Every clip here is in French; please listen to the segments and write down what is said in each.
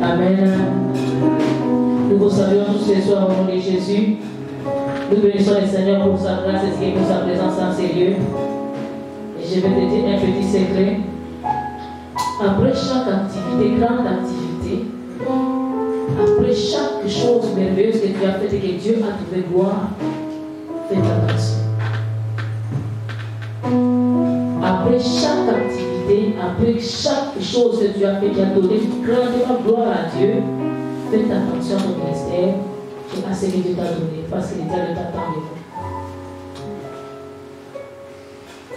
Amen. Nous vous saluons tous les soirs au nom de Jésus. Nous bénissons le Seigneur pour sa grâce et pour sa présence dans ces lieux. Et je vais te dire un petit secret. Après chaque activité, grande activité, après chaque chose merveilleuse que tu as faite et que Dieu a trouvé gloire, fais attention. Après chaque activité, après chaque chose que tu as fait qui a donné grandement gloire à Dieu, fais attention à ton ministère et à ce que Dieu t'a donné, parce que le diable t'attend de vous.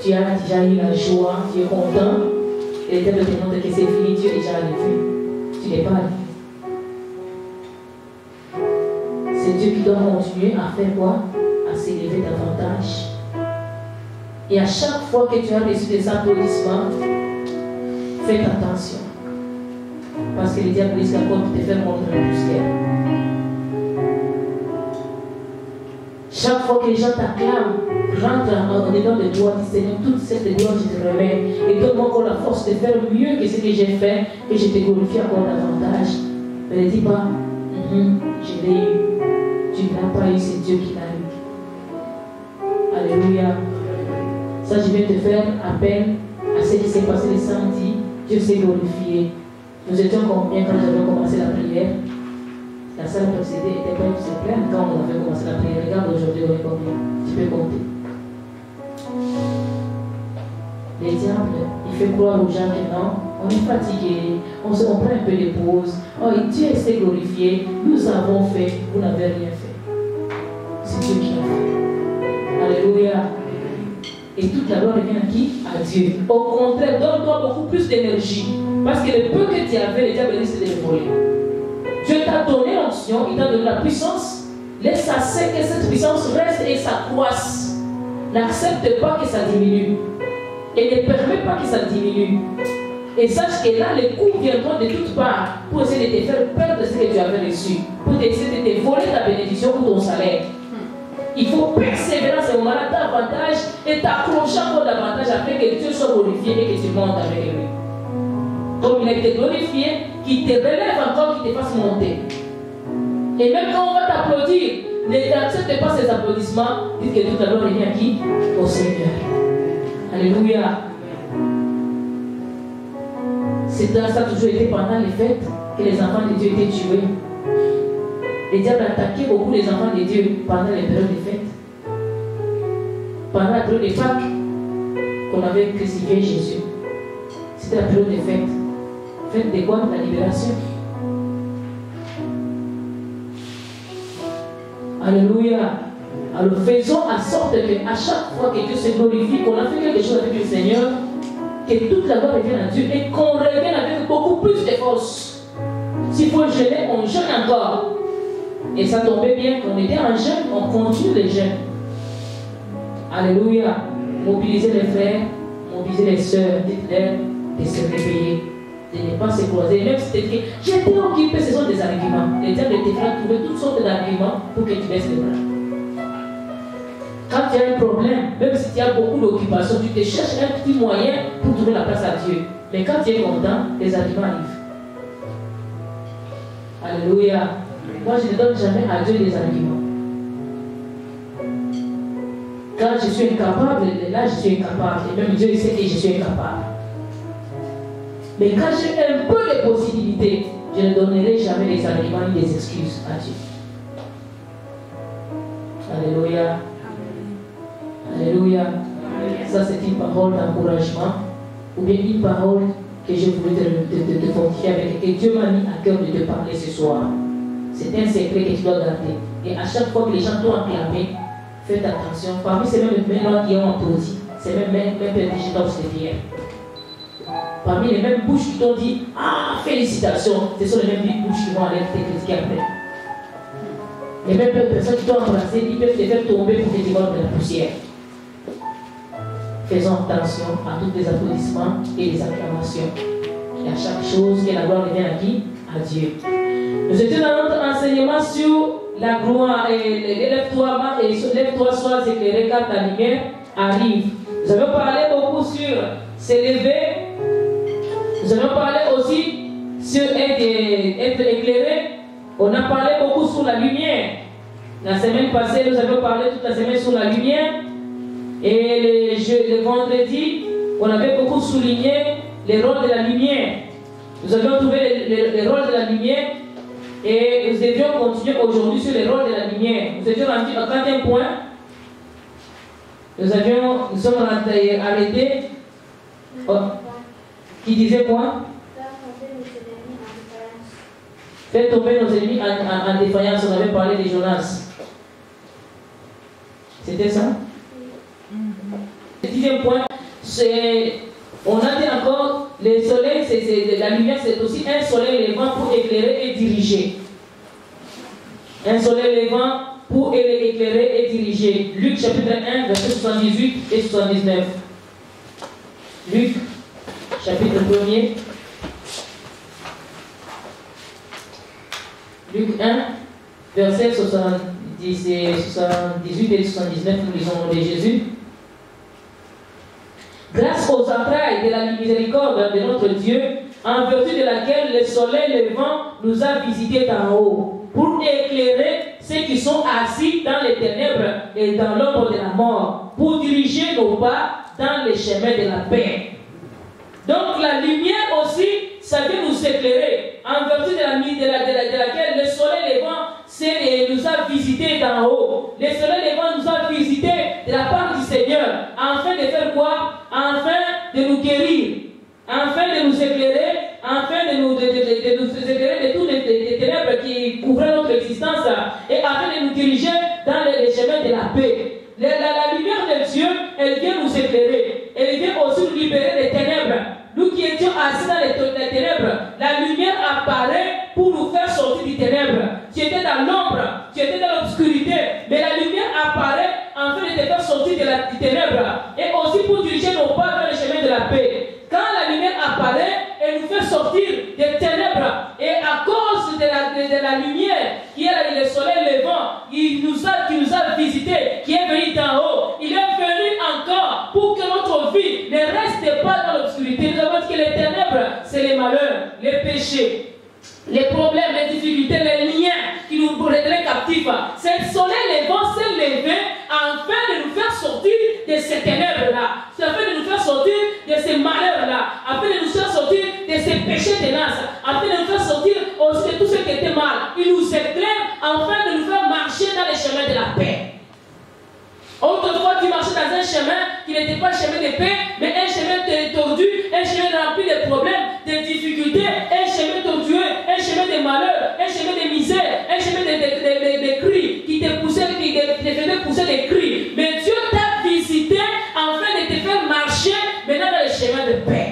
Tu as déjà eu la joie, tu es content, et le diable te demande que c'est fini, tu es déjà arrivé. Tu n'es pas arrivé. C'est Dieu qui doit continuer à faire quoi? À s'élever davantage. Et à chaque fois que tu as reçu des applaudissements, fais attention. Parce que le diable risque encore de te faire montrer le poussière. Chaque fois que les gens t'acclament, rentre en dedans de toi, dis Seigneur, toute cette gloire je te remets. Et donne-moi encore la force de faire mieux que ce que j'ai fait, et je te glorifie encore davantage. Mais ne dis pas, je l'ai eu. Tu n'as pas eu, c'est Dieu qui l'a eu. Alléluia. Ça, je viens te faire appel à ce qui s'est passé le samedi. Dieu s'est glorifié. Nous étions combien quand nous avions commencé la prière? La salle précédée était pas pleine quand on avait commencé la prière. Regarde aujourd'hui, on est combien? Tu peux compter. Le diable, il fait croire aux gens que non, on est fatigué, on prend un peu de pause. Oh, Dieu s'est glorifié, nous avons fait, vous n'avez rien fait. C'est Dieu qui a fait. Alléluia. Et toute la gloire revient à qui? À Dieu. Au contraire, donne-toi beaucoup plus d'énergie. Parce que le peu que tu avais, le diable risque de le voler. Dieu t'a donné l'onction, il t'a donné la puissance. Laisse à ce que cette puissance reste et s'accroisse. N'accepte pas que ça diminue. Et ne permets pas que ça diminue. Et sache que là, les coups viendront de toutes parts pour essayer de te faire perdre ce que tu avais reçu. Pour essayer de te voler ta bénédiction ou ton salaire. Il faut persévérer à ce moment-là davantage et t'accrocher encore davantage afin que Dieu soit glorifié et que tu montes avec lui. Comme il a été glorifié, qu'il te relève encore, qu'il te fasse monter. Et même quand on va t'applaudir, n'accepte pas ces applaudissements, dites que toute la gloire revient à qui? Au Seigneur. Alléluia. C'est ça a toujours été pendant les fêtes que les enfants de Dieu étaient tués. Le diable attaquait beaucoup les enfants de Dieu pendant les périodes de fêtes. Pendant la période de Pâques, qu'on avait crucifié Jésus. C'était la période de fêtes. Fête de quoi? De la libération. Alléluia. Alors faisons en sorte qu'à chaque fois que Dieu se glorifie, qu'on a fait quelque chose avec le Seigneur, que toute la gloire revienne à Dieu et qu'on revienne avec beaucoup plus de force. S'il faut jeûner, on jeûne encore. Et ça tombait bien qu'on était en jeûne, on continue les jeûnes. Alléluia. Mobiliser les frères, mobiliser les sœurs, dites-leur de se réveiller, de ne pas se croiser. Même si tu dis, j'étais occupé, ce sont des arguments. Les diables te fera trouver toutes sortes d'arguments pour que tu baisses les bras. Quand tu as un problème, même si tu as beaucoup d'occupations, tu te cherches un petit moyen pour trouver la place à Dieu. Mais quand tu es content, les arguments arrivent. Alléluia. Moi, je ne donne jamais à Dieu des arguments. Quand je suis incapable, là, je suis incapable. Et même Dieu sait que je suis incapable. Mais quand j'ai un peu de possibilités, je ne donnerai jamais des arguments ni des excuses à Dieu. Alléluia. Alléluia. Ça, c'est une parole d'encouragement ou bien une parole que je voulais te fortifier avec et que Dieu m'a mis à cœur de te parler ce soir. C'est un secret que tu dois garder. Et à chaque fois que les gens t'ont acclamé, faites attention. Parmi ces mêmes gens qui ont applaudi, c'est même digitaux de fier. Parmi les mêmes bouches qui t'ont dit ah, félicitations, ce sont les mêmes bouches qui vont aller te critiquer après. Les mêmes personnes qui t'ont embrassé, ils peuvent te faire tomber pour que tu voles de la poussière. Faisons attention à tous les applaudissements et les acclamations. Et à chaque chose, que la gloire revienne à qui? À Dieu. Nous étions dans notre enseignement sur la gloire et lève-toi, sois éclairé car ta lumière arrive. Nous avons parlé beaucoup sur s'élever. Nous avons parlé aussi être éclairé, on a parlé beaucoup sur la lumière. La semaine passée, nous avons parlé toute la semaine sur la lumière. Et le vendredi, on avait beaucoup souligné les rôles de la lumière. Nous avions trouvé les rôles de la lumière. Et nous devions continuer aujourd'hui sur les rôles de la lumière. Nous étions rendus à 4e point. Nous sommes arrêtés. Oh, qui disait quoi? Faire tomber nos ennemis en défaillance. On avait parlé de Jonas. C'était ça? Le 10e point, on a dit encore, le soleil, la lumière, c'est aussi un soleil levant pour éclairer et diriger. Un soleil levant pour éclairer et diriger. Luc chapitre 1, verset 78 et 79. Luc chapitre 1er. Luc 1, verset 78 et 79, nous lisons le nom de Jésus. Grâce aux entrailles de la miséricorde de notre Dieu, en vertu de laquelle le soleil levant nous a visités d'en haut, pour éclairer ceux qui sont assis dans les ténèbres et dans l'ombre de la mort, pour diriger nos pas dans les chemins de la paix. Donc la lumière aussi, ça vient nous éclairer, en vertu de laquelle le soleil levant nous a visités d'en haut. Le soleil levant nous a visités de la part du Seigneur, afin de faire quoi? Afin de nous guérir, afin de nous éclairer, afin de nous éclairer de toutes les ténèbres qui couvraient notre existence, et afin de nous diriger dans les chemins de la paix. La lumière de Dieu, elle vient nous éclairer, elle vient aussi nous libérer des ténèbres. Nous qui étions assis dans les ténèbres, la lumière apparaît pour nous faire sortir du ténèbre. Tu étais dans l'ombre, tu étais dans l'obscurité, mais la lumière apparaît afin de te faire sortir du ténèbre et aussi pour diriger nos pas vers le chemin de la paix. Quand la lumière apparaît, elle nous fait sortir des ténèbres, et à cause de la lumière qui est le soleil levant, qui nous a visités, qui est venu d'en haut, il est venu encore pour que notre vie ne reste pas dans l'obscurité. Nous avons dit que les ténèbres, c'est les malheurs, les péchés, les problèmes, les difficultés, les liens qui nous rendraient captifs. C'est le soleil levant s'est levé afin de nous faire sortir de ces ténèbres-là, afin de nous faire sortir de ces malheurs-là, afin de nous faire sortir de ces péchés tenaces, afin de nous faire sortir aussi de tout ce qui était mal. Il nous éclaire afin de nous faire marcher dans les chemins de la paix. Autrefois, tu marchais dans un chemin qui n'était pas un chemin de paix, mais un chemin tordu, un chemin rempli de problèmes, de difficultés, un chemin tortueux, un chemin de malheur, un chemin de misère, un chemin de cris qui te poussait, qui te faisait pousser des cris. Mais Dieu t'a visité afin de te faire marcher maintenant dans les chemins de paix.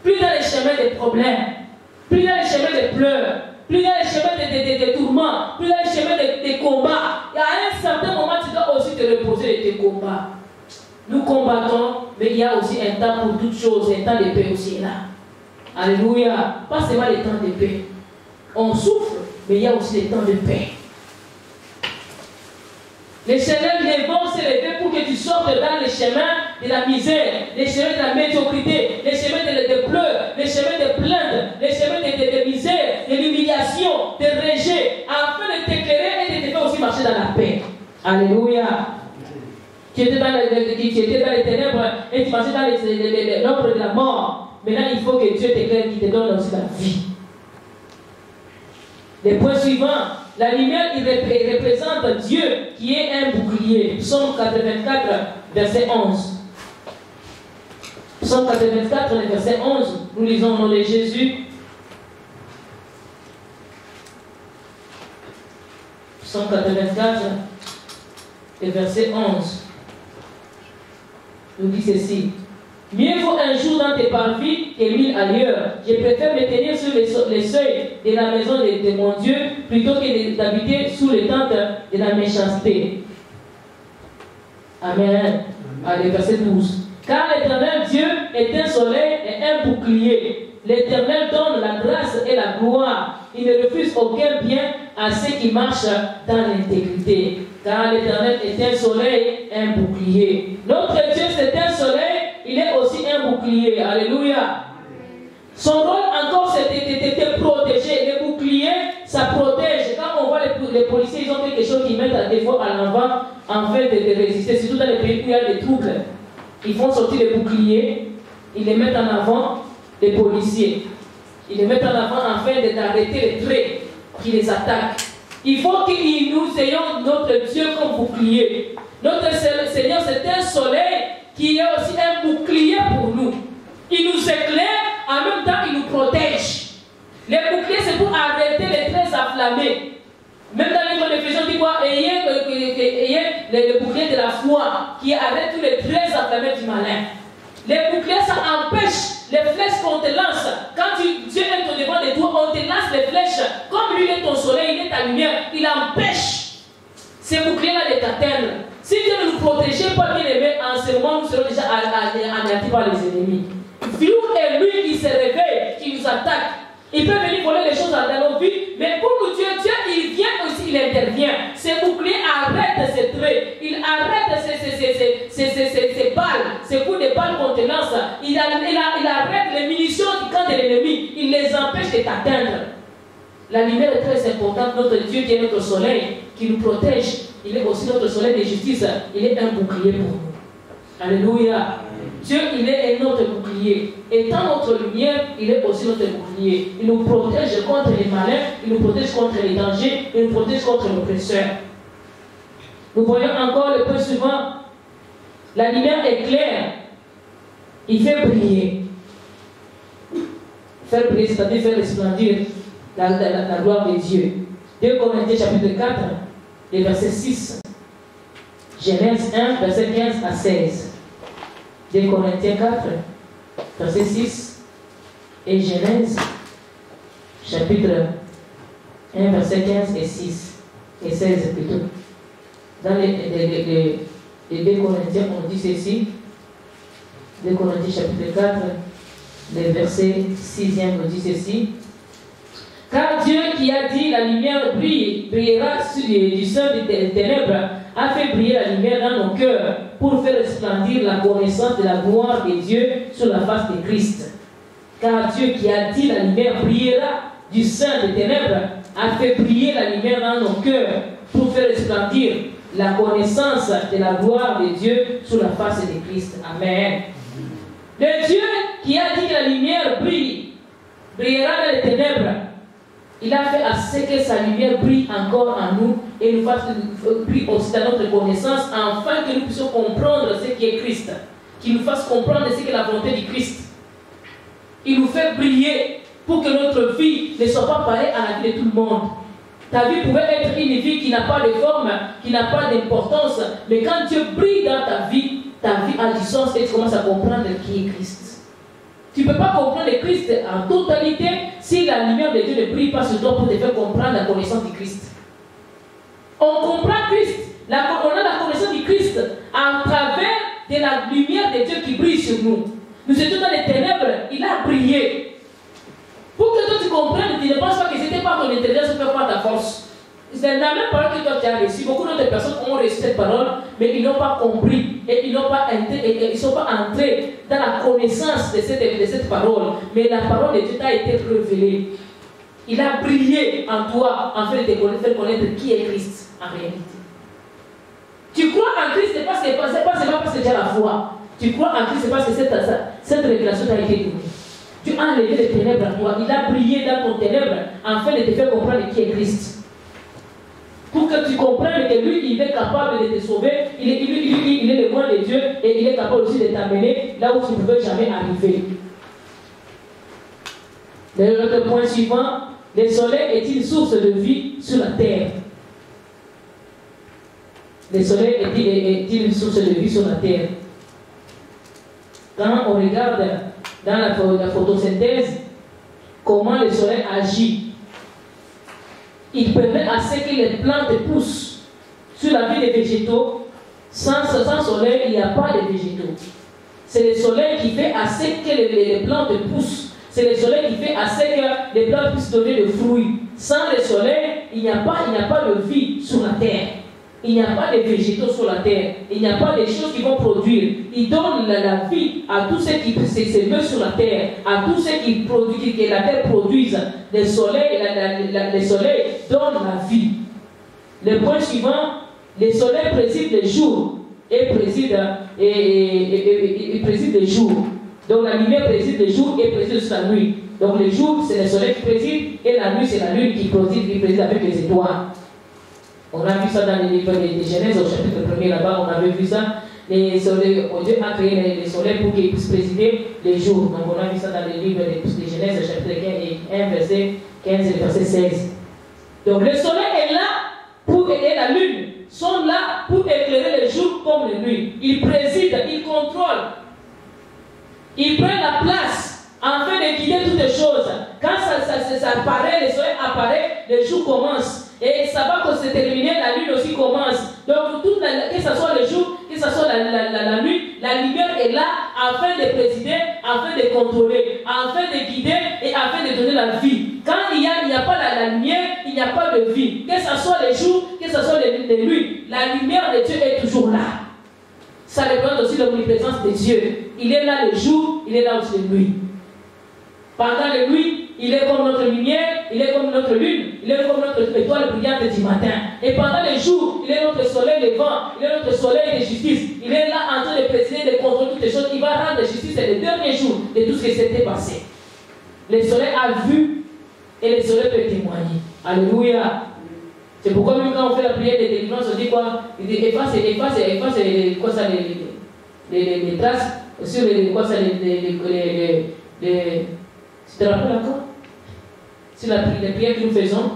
Plus dans les chemins de problèmes, plus dans les chemins de pleurs, plus dans les chemins de tourments, plus dans les chemins de combats. Et à un certain moment, tu dois aussi te reposer de tes combats. Nous combattons, mais il y a aussi un temps pour toutes choses, un temps de paix aussi là. Alléluia. Pas seulement les temps de paix. On souffre, mais il y a aussi les temps de paix. Les chemins vont se lever pour que tu sortes dans les chemins de la misère, les chemins de la médiocrité, les chemins de pleurs, les chemins de plaintes, les chemins de misère, de l'humiliation, de rejet, afin de t'éclairer et de te faire aussi marcher dans la paix. Alléluia. Tu étais dans les ténèbres et tu marchais dans l'ombre de la mort. Maintenant, il faut que Dieu t'éclaire, qui te donne aussi la vie. Le point suivant, la lumière, il représente Dieu qui est un bouclier. Psaume 84, verset 11. Psaume 84, verset 11. Nous lisons au nom de Jésus. Psaume 84, verset 11. Nous dit ceci. Mieux vaut un jour dans tes parvis que 1000 ailleurs. Je préfère me tenir sur les seuils de la maison de mon Dieu plutôt que d'habiter sous les tentes de la méchanceté. Amen. Allez, verset 12. Car l'Éternel Dieu est un soleil et un bouclier. L'Éternel donne la grâce et la gloire. Il ne refuse aucun bien à ceux qui marchent dans l'intégrité. Car l'Éternel est un soleil et un bouclier. Notre Dieu, c'est un soleil. Il est aussi un bouclier. Alléluia. Son rôle encore, c'est de de te protéger. Les boucliers, ça protège. Quand on voit les policiers, ils ont quelque chose qu'ils mettent des fois à l'avant en fait de résister. Surtout dans les pays où il y a des troubles. Ils font sortir les boucliers, ils les mettent en avant, les policiers. Ils les mettent en avant afin d'arrêter les traits qui les attaquent. Il faut que nous ayons notre Dieu comme bouclier. Notre Seigneur, c'est un soleil qui est aussi un bouclier pour nous. Il nous éclaire, en même temps il nous protège. Les boucliers, c'est pour arrêter les traits enflammés. Même dans les livres d'Éphésiens, on dit quoi? Ayez le bouclier de la foi qui arrête tous les traits enflammés du malin. Les boucliers, ça empêche les flèches qu'on te lance. Quand Dieu est au devant de toi, on te lance les flèches. Comme lui est ton soleil, il est ta lumière, il empêche ces boucliers-là de t'atteindre. Si Dieu ne nous protégeait pas, bien aimé, en ce moment, nous serons déjà anéantis par les ennemis. Dieu est lui qui se réveille, qui nous attaque. Il peut venir voler les choses dans nos vies, mais pour nous, Dieu, il vient aussi, il intervient. Ces boucliers arrêtent ces traits, il arrête ces balles, ces coups de balles qu'on te lance. Il arrête les munitions du camp de l'ennemi, il les empêche de t'atteindre. La lumière est très importante. Notre Dieu qui est notre soleil, qui nous protège, il est aussi notre soleil de justice, il est un bouclier pour nous. Alléluia. Dieu, il est notre bouclier. Étant notre lumière, il est aussi notre bouclier. Il nous protège contre les malins, il nous protège contre les dangers, il nous protège contre l'oppresseur. Nous voyons encore le point suivant. La lumière est claire. Il fait briller. Faire briller, c'est-à-dire faire resplendir la gloire de Dieu. 2 Corinthiens chapitre 4, les versets 6. Genèse 1, verset 15 à 16. 2 Corinthiens 4, verset 6. Et Genèse, chapitre 1, verset 15 et 6. Et 16 plutôt. Dans les 2 Corinthiens, on dit ceci. 2 Corinthiens, chapitre 4, les versets 6e, on dit ceci. Car Dieu qui a dit la lumière brillera du sein des ténèbres, a fait briller la lumière dans nos cœurs pour faire resplendir la connaissance de la gloire de Dieu sur la face de Christ. Car Dieu qui a dit la lumière brillera du sein des ténèbres, a fait briller la lumière dans nos cœurs pour faire resplendir la connaissance de la gloire de Dieu sur la face de Christ. Amen. Le Dieu qui a dit que la lumière brillera dans les ténèbres, il a fait à ce que sa lumière brille encore en nous et nous fasse briller aussi dans notre connaissance, afin que nous puissions comprendre ce qui est Christ, qu'il nous fasse comprendre ce qu'est la volonté du Christ. Il nous fait briller pour que notre vie ne soit pas pareille à la vie de tout le monde. Ta vie pouvait être une vie qui n'a pas de forme, qui n'a pas d'importance, mais quand Dieu brille dans ta vie a du sens et tu commences à comprendre qui est Christ. Tu ne peux pas comprendre le Christ en totalité si la lumière de Dieu ne brille pas sur toi pour te faire comprendre la connaissance du Christ. On comprend Christ, on a la connaissance du Christ à travers de la lumière de Dieu qui brille sur nous. Nous étions dans les ténèbres, il a brillé. Pour que toi tu comprennes, tu ne penses pas que ce n'était pas ton intelligence, ce n'était pas ta force. C'est la même parole que toi tu as reçue. Beaucoup d'autres personnes ont reçu cette parole, mais ils n'ont pas compris et ils ne sont pas entrés dans la connaissance de cette parole. Mais la parole de Dieu t'a été révélée. Il a brillé en toi afin de te faire connaître qui est Christ en réalité. Tu crois en Christ, c'est pas seulement parce que tu as la foi. Tu crois en Christ, c'est parce que cette révélation t'a été donnée. Tu as enlevé les ténèbres en toi. Il a brillé dans ton ténèbre afin de te faire comprendre qui est Christ. Pour que tu comprennes que lui, il est capable de te sauver, il est le roi de Dieu et il est capable aussi de t'amener là où tu ne peux jamais arriver. Le point suivant, le soleil est une source de vie sur la terre. Le soleil est une source de vie sur la terre. Quand on regarde dans la photosynthèse, comment le soleil agit, il permet à ce que les plantes poussent. Sur la vie des végétaux, sans soleil, il n'y a pas de végétaux. C'est le soleil qui fait à ce que les plantes poussent. C'est le soleil qui fait à ce que les plantes puissent donner des fruits. Sans le soleil, il n'y a pas de vie sur la terre. il n'y a pas de végétaux sur la terre, il n'y a pas de choses qui vont produire. Il donne la vie à tous ceux qui se meuvent sur la terre, à tous ceux qui produisent, que la terre produise. Le soleil, le soleil donne la vie. Le point suivant, le soleil préside le jour et préside le jour. Donc la lumière préside le jour et préside la nuit. Donc le jour, c'est le soleil qui préside et la nuit, c'est la lune qui préside avec les étoiles. On a vu ça dans les livres de Genèse, au chapitre 1er là-bas, on avait vu ça. Dieu a créé les soleils pour qu'ils puissent présider les jours. Donc on a vu ça dans les livres de Genèse, chapitre 1, verset 15 et verset 16. Donc le soleil est là pour aider la lune, sont là pour éclairer le jour comme la nuit. Ils président, ils contrôlent, ils prennent la place afin de guider toutes les choses. Quand ça apparaît, le soleil apparaît, le jour commence. Et ça va que c'est terminé, la lune aussi commence. Donc, que ce soit le jour, que ce soit la nuit, la lumière est là afin de présider, afin de contrôler, afin de guider et afin de donner la vie. Quand il n'y a pas la lumière, il n'y a pas de vie. Que ce soit le jour, que ce soit les nuits, la lumière de Dieu est toujours là. Ça représente aussi l'omniprésence de Dieu. Il est là le jour, il est là aussi la nuit. Pendant la nuit, il est comme notre lumière, il est comme notre lune, il est comme notre étoile brillante du matin. Et pendant les jours, il est notre soleil levant, il est notre soleil de justice. Il est là en train de présider, de contrôler toutes les choses. Il va rendre justice les derniers jours de tout ce qui s'était passé. Le soleil a vu et le soleil peut témoigner. Alléluia. C'est pourquoi même quand on fait la prière de délivrance, on dit quoi? Il dit efface quoi ça, les traces sur quoi ça, tu te rappelles encore? Sur les prières que nous faisons,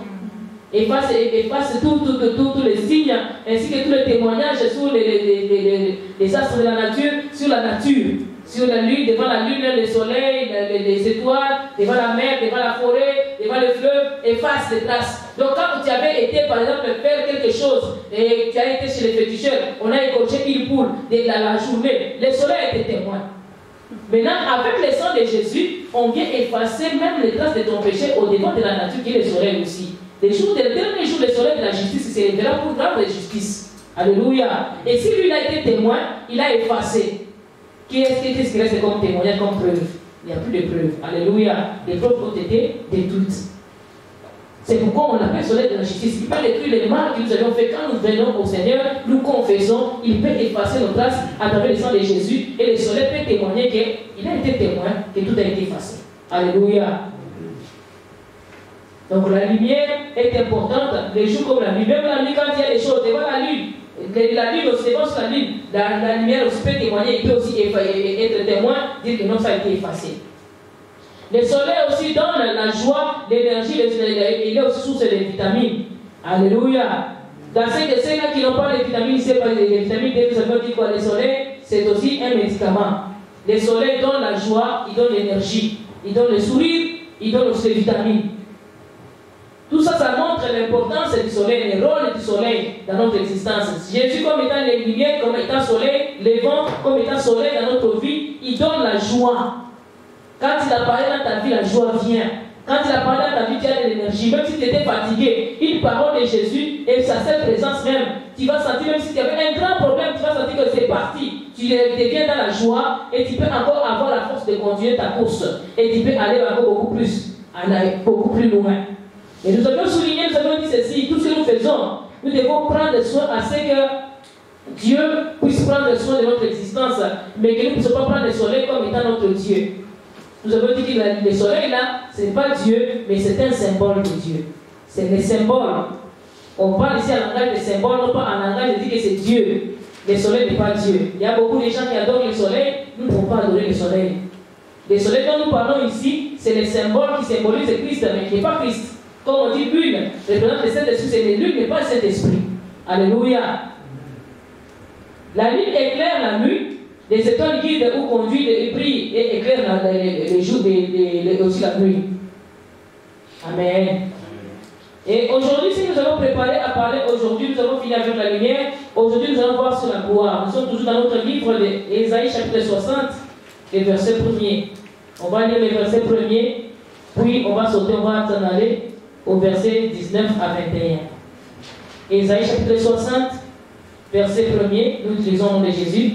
efface tous les signes, ainsi que tous les témoignages sur les astres de la nature, sur la lune, devant la lune, le soleil, les étoiles, devant la mer, devant la forêt, devant le fleuve, efface les traces. Donc quand tu avais été, par exemple, faire quelque chose, et tu as été chez les féticheurs, on a écorché une poule de la journée, le soleil était témoin. Maintenant, avec le sang de Jésus, on vient effacer même les traces de ton péché au devant de la nature qui est le soleil aussi. Les derniers jours, le soleil de la justice se lèvera pour rendre justice. Alléluia. Et si lui a été témoin, il a effacé. Qu'est-ce qui reste comme témoignage, comme preuve? Il n'y a plus de preuves. Alléluia. Les preuves ont été détruites. C'est pourquoi on l'appelle soleil de la justice. Il peut détruire les mal que nous avions fait quand nous venons au Seigneur, nous confessons, il peut effacer nos traces à travers le sang de Jésus et le soleil peut témoigner qu'il a été témoin, que tout a été effacé. Alléluia. Donc la lumière est importante, les jours comme la nuit. Même la nuit, quand il y a des choses devant la lune, aussi devant la lune, la lumière aussi peut témoigner, il peut aussi être témoin, dire que non, ça a été effacé. Le soleil aussi donne la joie, l'énergie, il est aussi source de vitamines. Alléluia. Dans ceux-là qui n'ont pas les vitamines C, les vitamines D, nous avons dit quoi? Le soleil, c'est aussi un médicament. Le soleil donne la joie, il donne l'énergie, il donne le sourire, il donne aussi les vitamines. Tout ça, ça montre l'importance du soleil, le rôle du soleil dans notre existence. Jésus, comme étant les lumières, comme étant soleil, les vents, comme étant soleil dans notre vie, il donne la joie. Quand il apparaît dans ta vie, la joie vient. Quand il apparaît dans ta vie, tu as de l'énergie. Même si tu étais fatigué, une parole de Jésus et sa seule présence même, tu vas sentir, même si tu avais un grand problème, tu vas sentir que c'est parti. Tu deviens dans la joie et tu peux encore avoir la force de conduire ta course. Et tu peux aller encore beaucoup plus loin. Et nous avons souligné, nous avons dit ceci, tout ce que nous faisons, nous devons prendre soin à ce que Dieu puisse prendre soin de notre existence, mais que nous ne puissions pas prendre le soleil comme étant notre Dieu. Nous avons dit que le soleil là, ce n'est pas Dieu, mais c'est un symbole de Dieu. C'est le symbole. On parle ici en langage de symbole, non pas en langage de dire que c'est Dieu. Le soleil n'est pas Dieu. Il y a beaucoup de gens qui adorent le soleil, nous ne pouvons pas adorer le soleil. Le soleil dont nous parlons ici, c'est le symbole qui symbolise Christ, mais qui n'est pas Christ. Comme on dit lune, représente le Saint-Esprit, c'est lune, mais pas le Saint-Esprit. Alléluia. La lune éclaire la nuit. Les étoiles guident ou conduisent et brillent et éclairent les jours aussi la nuit. Amen. Et aujourd'hui, si nous avons préparé à parler, aujourd'hui nous avons fini avec la lumière, aujourd'hui nous allons voir sur la gloire. Nous sommes toujours dans notre livre d'Ésaïe chapitre 60, et verset 1er. On va lire le verset 1er, puis on va sauter, on va s'en aller au verset 19 à 21. Ésaïe chapitre 60, verset 1er, nous utilisons le nom de Jésus.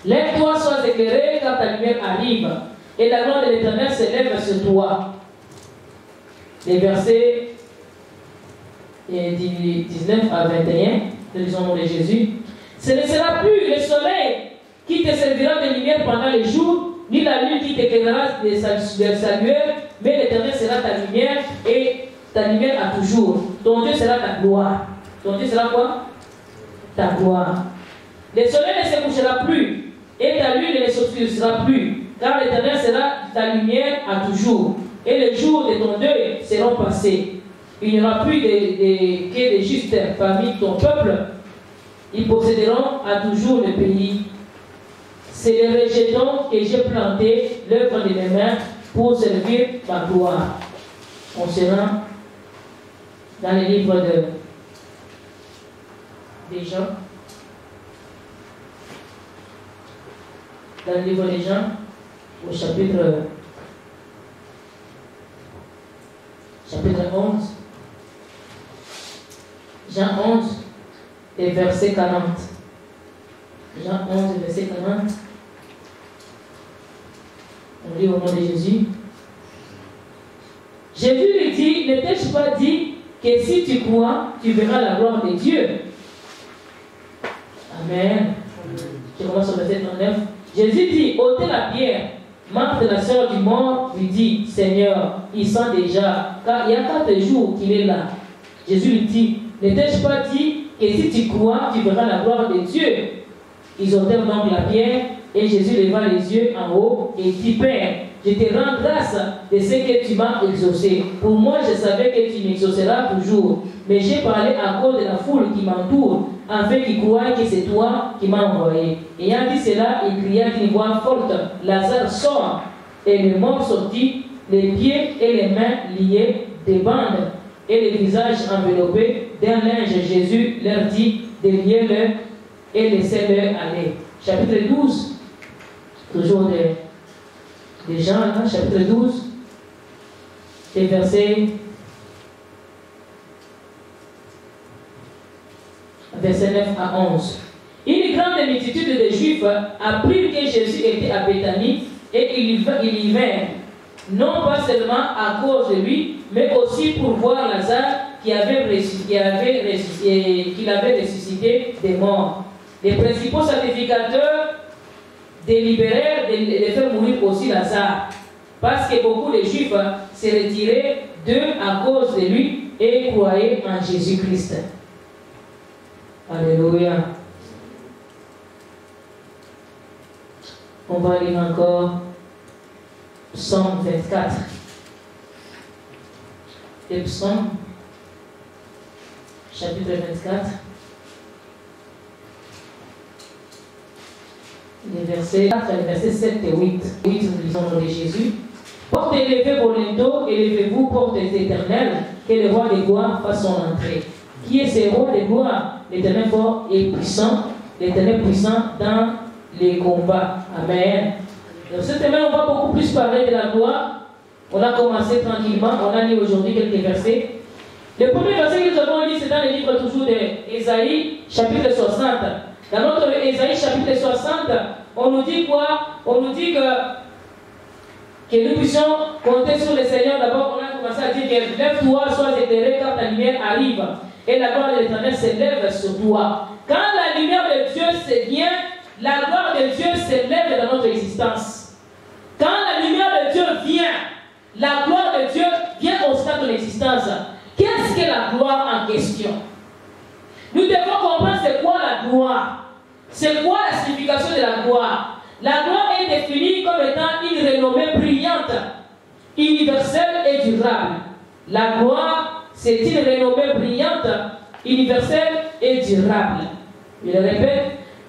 Lève-toi, sois éclairé, car ta lumière arrive, et la gloire de l'Éternel s'élève sur toi. Les versets 19 à 21, nous lisons le nom de Jésus. Ce ne sera plus le soleil qui te servira de lumière pendant les jours, ni la lune qui t'éclairera de sa lueur, mais l'Éternel sera ta lumière, et ta lumière à toujours. Ton Dieu sera ta gloire. Ton Dieu sera quoi? Ta gloire. Le soleil ne se couchera plus, et ta lune ne s'obscurcira plus, car l'Éternel sera ta lumière à toujours, et les jours de ton deuil seront passés. Il n'y aura plus que des justes parmi ton peuple. Ils posséderont à toujours le pays. C'est les rejetons que j'ai planté, l'œuvre de mes mains, pour servir ma gloire. On sera dans le livre des Jean. Dans le livre des Jean, au chapitre 11. Jean 11, et verset 40. Jean 11, verset 40. On lit au nom de Jésus. Jésus lui dit, ne t'ai-je pas dit que si tu crois, tu verras la gloire de Dieu? Amen. Je commence au verset 39. Jésus dit, ôtez la pierre. Marthe, la sœur du mort, lui dit, Seigneur, il sent déjà, car il y a 4 jours qu'il est là. Jésus lui dit, ne t'ai-je pas dit que si tu crois, tu verras la gloire de Dieu? Ils ôtèrent donc la pierre, et Jésus leva les yeux en haut et dit, Père, je te rends grâce de ce que tu m'as exaucé. Pour moi, je savais que tu m'exauceras toujours, mais j'ai parlé à cause de la foule qui m'entoure, afin qu'ils croient que c'est toi qui m'as envoyé. Ayant dit cela, il cria d'une voix forte, Lazare sort. Et le mort sortit, les pieds et les mains liés, des bandes, et le visage enveloppé d'un linge. Jésus leur dit, déliez-le et laissez-le aller. Chapitre 12, toujours des Jean, hein, chapitre 12, et verset 9 à 11. Une grande multitude de Juifs apprirent que Jésus était à Béthanie, et il y vinrent, non pas seulement à cause de lui, mais aussi pour voir Lazare qu'il avait ressuscité des morts. Les principaux sacrificateurs délibérèrent de faire mourir aussi Lazare, parce que beaucoup de Juifs se retiraient d'eux à cause de lui et croyaient en Jésus-Christ. Alléluia. On va lire encore Psaume 24. Et Psaume, chapitre 24. Les versets 4, les versets 7 et 8. 8, nous lisons le nom de Jésus. Portes élevez vos linteaux, élevez-vous, portes éternelles, que le roi des gloires fasse son entrée. Qui est ce roi des gloires? L'Éternel fort et puissant, l'Éternel puissant dans les combats. Amen. Donc cette semaine, on va beaucoup plus parler de la gloire. On a commencé tranquillement, on a lu aujourd'hui quelques versets. Le premier verset que nous avons lu, c'est dans le livre toujours d'Ésaïe, chapitre 60. Dans notre Ésaïe, chapitre 60, on nous dit quoi? On nous dit que nous puissions compter sur le Seigneur. D'abord, on a commencé à dire que lève-toi, sois éclairé, car ta lumière arrive. Et la gloire de l'Éternel s'élève sur toi. Quand la lumière de Dieu se vient, la gloire de Dieu s'élève dans notre existence. Quand la lumière de Dieu vient, la gloire de Dieu vient au stade de l'existence. Qu'est-ce que la gloire en question? Nous devons comprendre c'est quoi la gloire. C'est quoi la signification de la gloire? La gloire est définie comme étant une renommée brillante, universelle et durable. La gloire, c'est une renommée brillante, universelle et durable. Je le répète,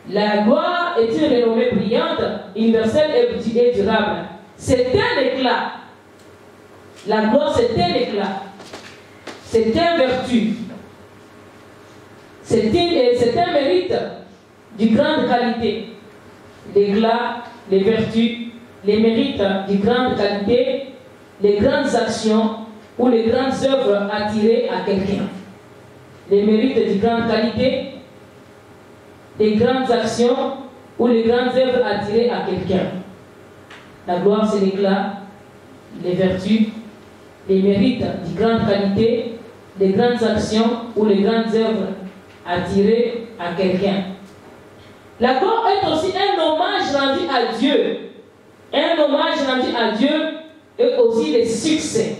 la gloire est une renommée brillante, universelle et durable. C'est un éclat. La gloire, c'est un éclat. C'est une vertu. C'est un mérite de grande qualité. L'éclat, les vertus, les mérites de grande qualité, les grandes actions ou les grandes œuvres attirées à quelqu'un. Les mérites de grande qualité, les grandes actions ou les grandes œuvres attirées à quelqu'un. La gloire, c'est l'éclat, les vertus, les mérites de grande qualité, les grandes actions ou les grandes œuvres attirées à quelqu'un. La gloire est aussi un hommage rendu à Dieu. Un hommage rendu à Dieu et aussi les succès.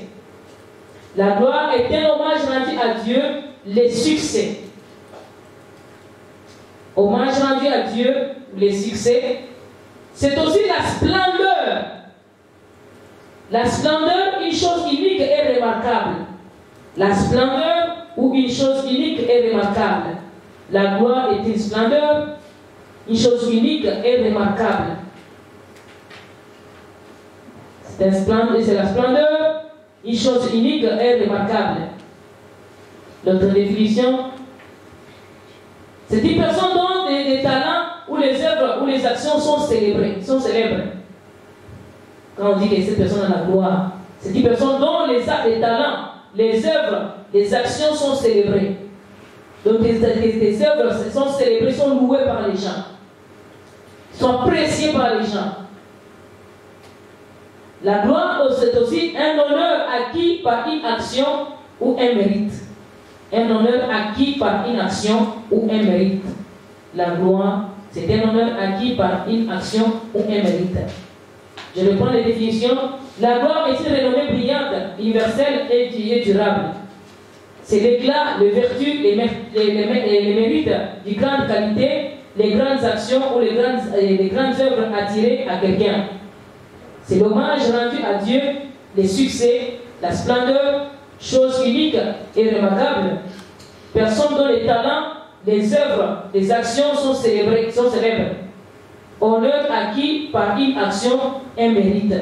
La gloire est un hommage rendu à Dieu, les succès. Hommage rendu à Dieu, les succès. C'est aussi la splendeur. La splendeur, une chose unique et remarquable. La splendeur ou une chose unique et remarquable. La gloire est une splendeur, une chose unique et remarquable. C'est la splendeur, une chose unique et remarquable. Notre définition, c'est une personne dont des talents ou les œuvres ou les actions sont célébrées, sont célèbres. Quand on dit que cette personne a la gloire, c'est une personne dont les talents, les œuvres, les actions sont célébrées. Donc les œuvres sont célébrées, sont louées par les gens, sont appréciées par les gens. La gloire, c'est aussi un honneur acquis par une action ou un mérite. Un honneur acquis par une action ou un mérite. La gloire, c'est un honneur acquis par une action ou un mérite. Je reprends les définitions. La gloire est une renommée brillante, universelle et durable. C'est l'éclat, les vertus, les mérites de grande qualité, les grandes actions ou les grandes œuvres attirées à quelqu'un. C'est l'hommage rendu à Dieu, les succès, la splendeur, chose unique et remarquable. Personne dont les talents, les œuvres, les actions sont célèbres. Honneur acquis par une action, un mérite.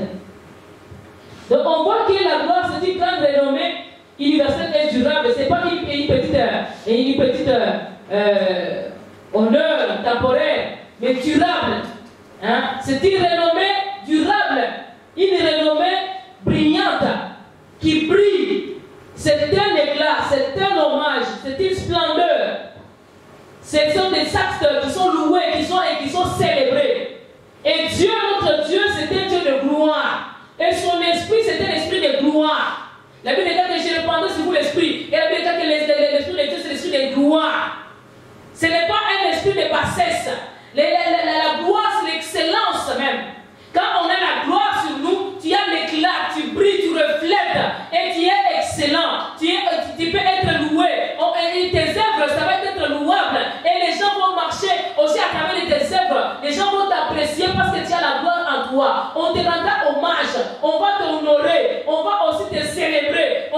Donc on voit que la gloire, c'est une grande renommée universelle et durable. Ce n'est pas une petite honneur temporaire, mais durable. Hein? C'est une renommée durable, une renommée brillante qui brille. C'est un éclat, c'est un hommage, c'est une splendeur. Ce sont des actes qui sont loués, qui sont célébrés. Et Dieu, notre Dieu, c'est un Dieu de gloire. Et son esprit, c'est un esprit de gloire. La Bible dit que j'ai répandu sur vous l'esprit. Et la Bible dit que l'esprit de Dieu, c'est l'esprit de gloire. Ce n'est pas un esprit de bassesse. La gloire, c'est l'excellence même. Quand on a la gloire sur nous, tu as l'éclat, tu brilles, tu reflètes et tu es excellent. Tu peux être loué. Et tes œuvres, ça va être louable. Et les gens vont marcher aussi à travers tes œuvres. Les gens vont t'apprécier parce que tu as la gloire en toi. On te rendra hommage. On va t'honorer. On va aussi te célébrer. Tu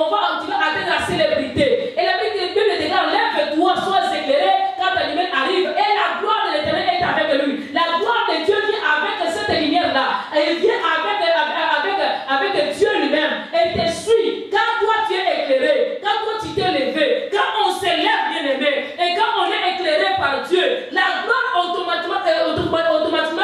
vas atteindre la célébrité. Et la Bible déclare, lève-toi, sois éclairé quand ta lumière arrive. Et la gloire de l'Éternel est avec lui. La gloire de Dieu vient avec cette lumière-là. Elle vient avec Dieu lui-même. Elle te suit. Quand toi tu es éclairé, quand toi tu t'es levé, quand on s'élève bien aimé, et quand on est éclairé par Dieu, la gloire automatiquement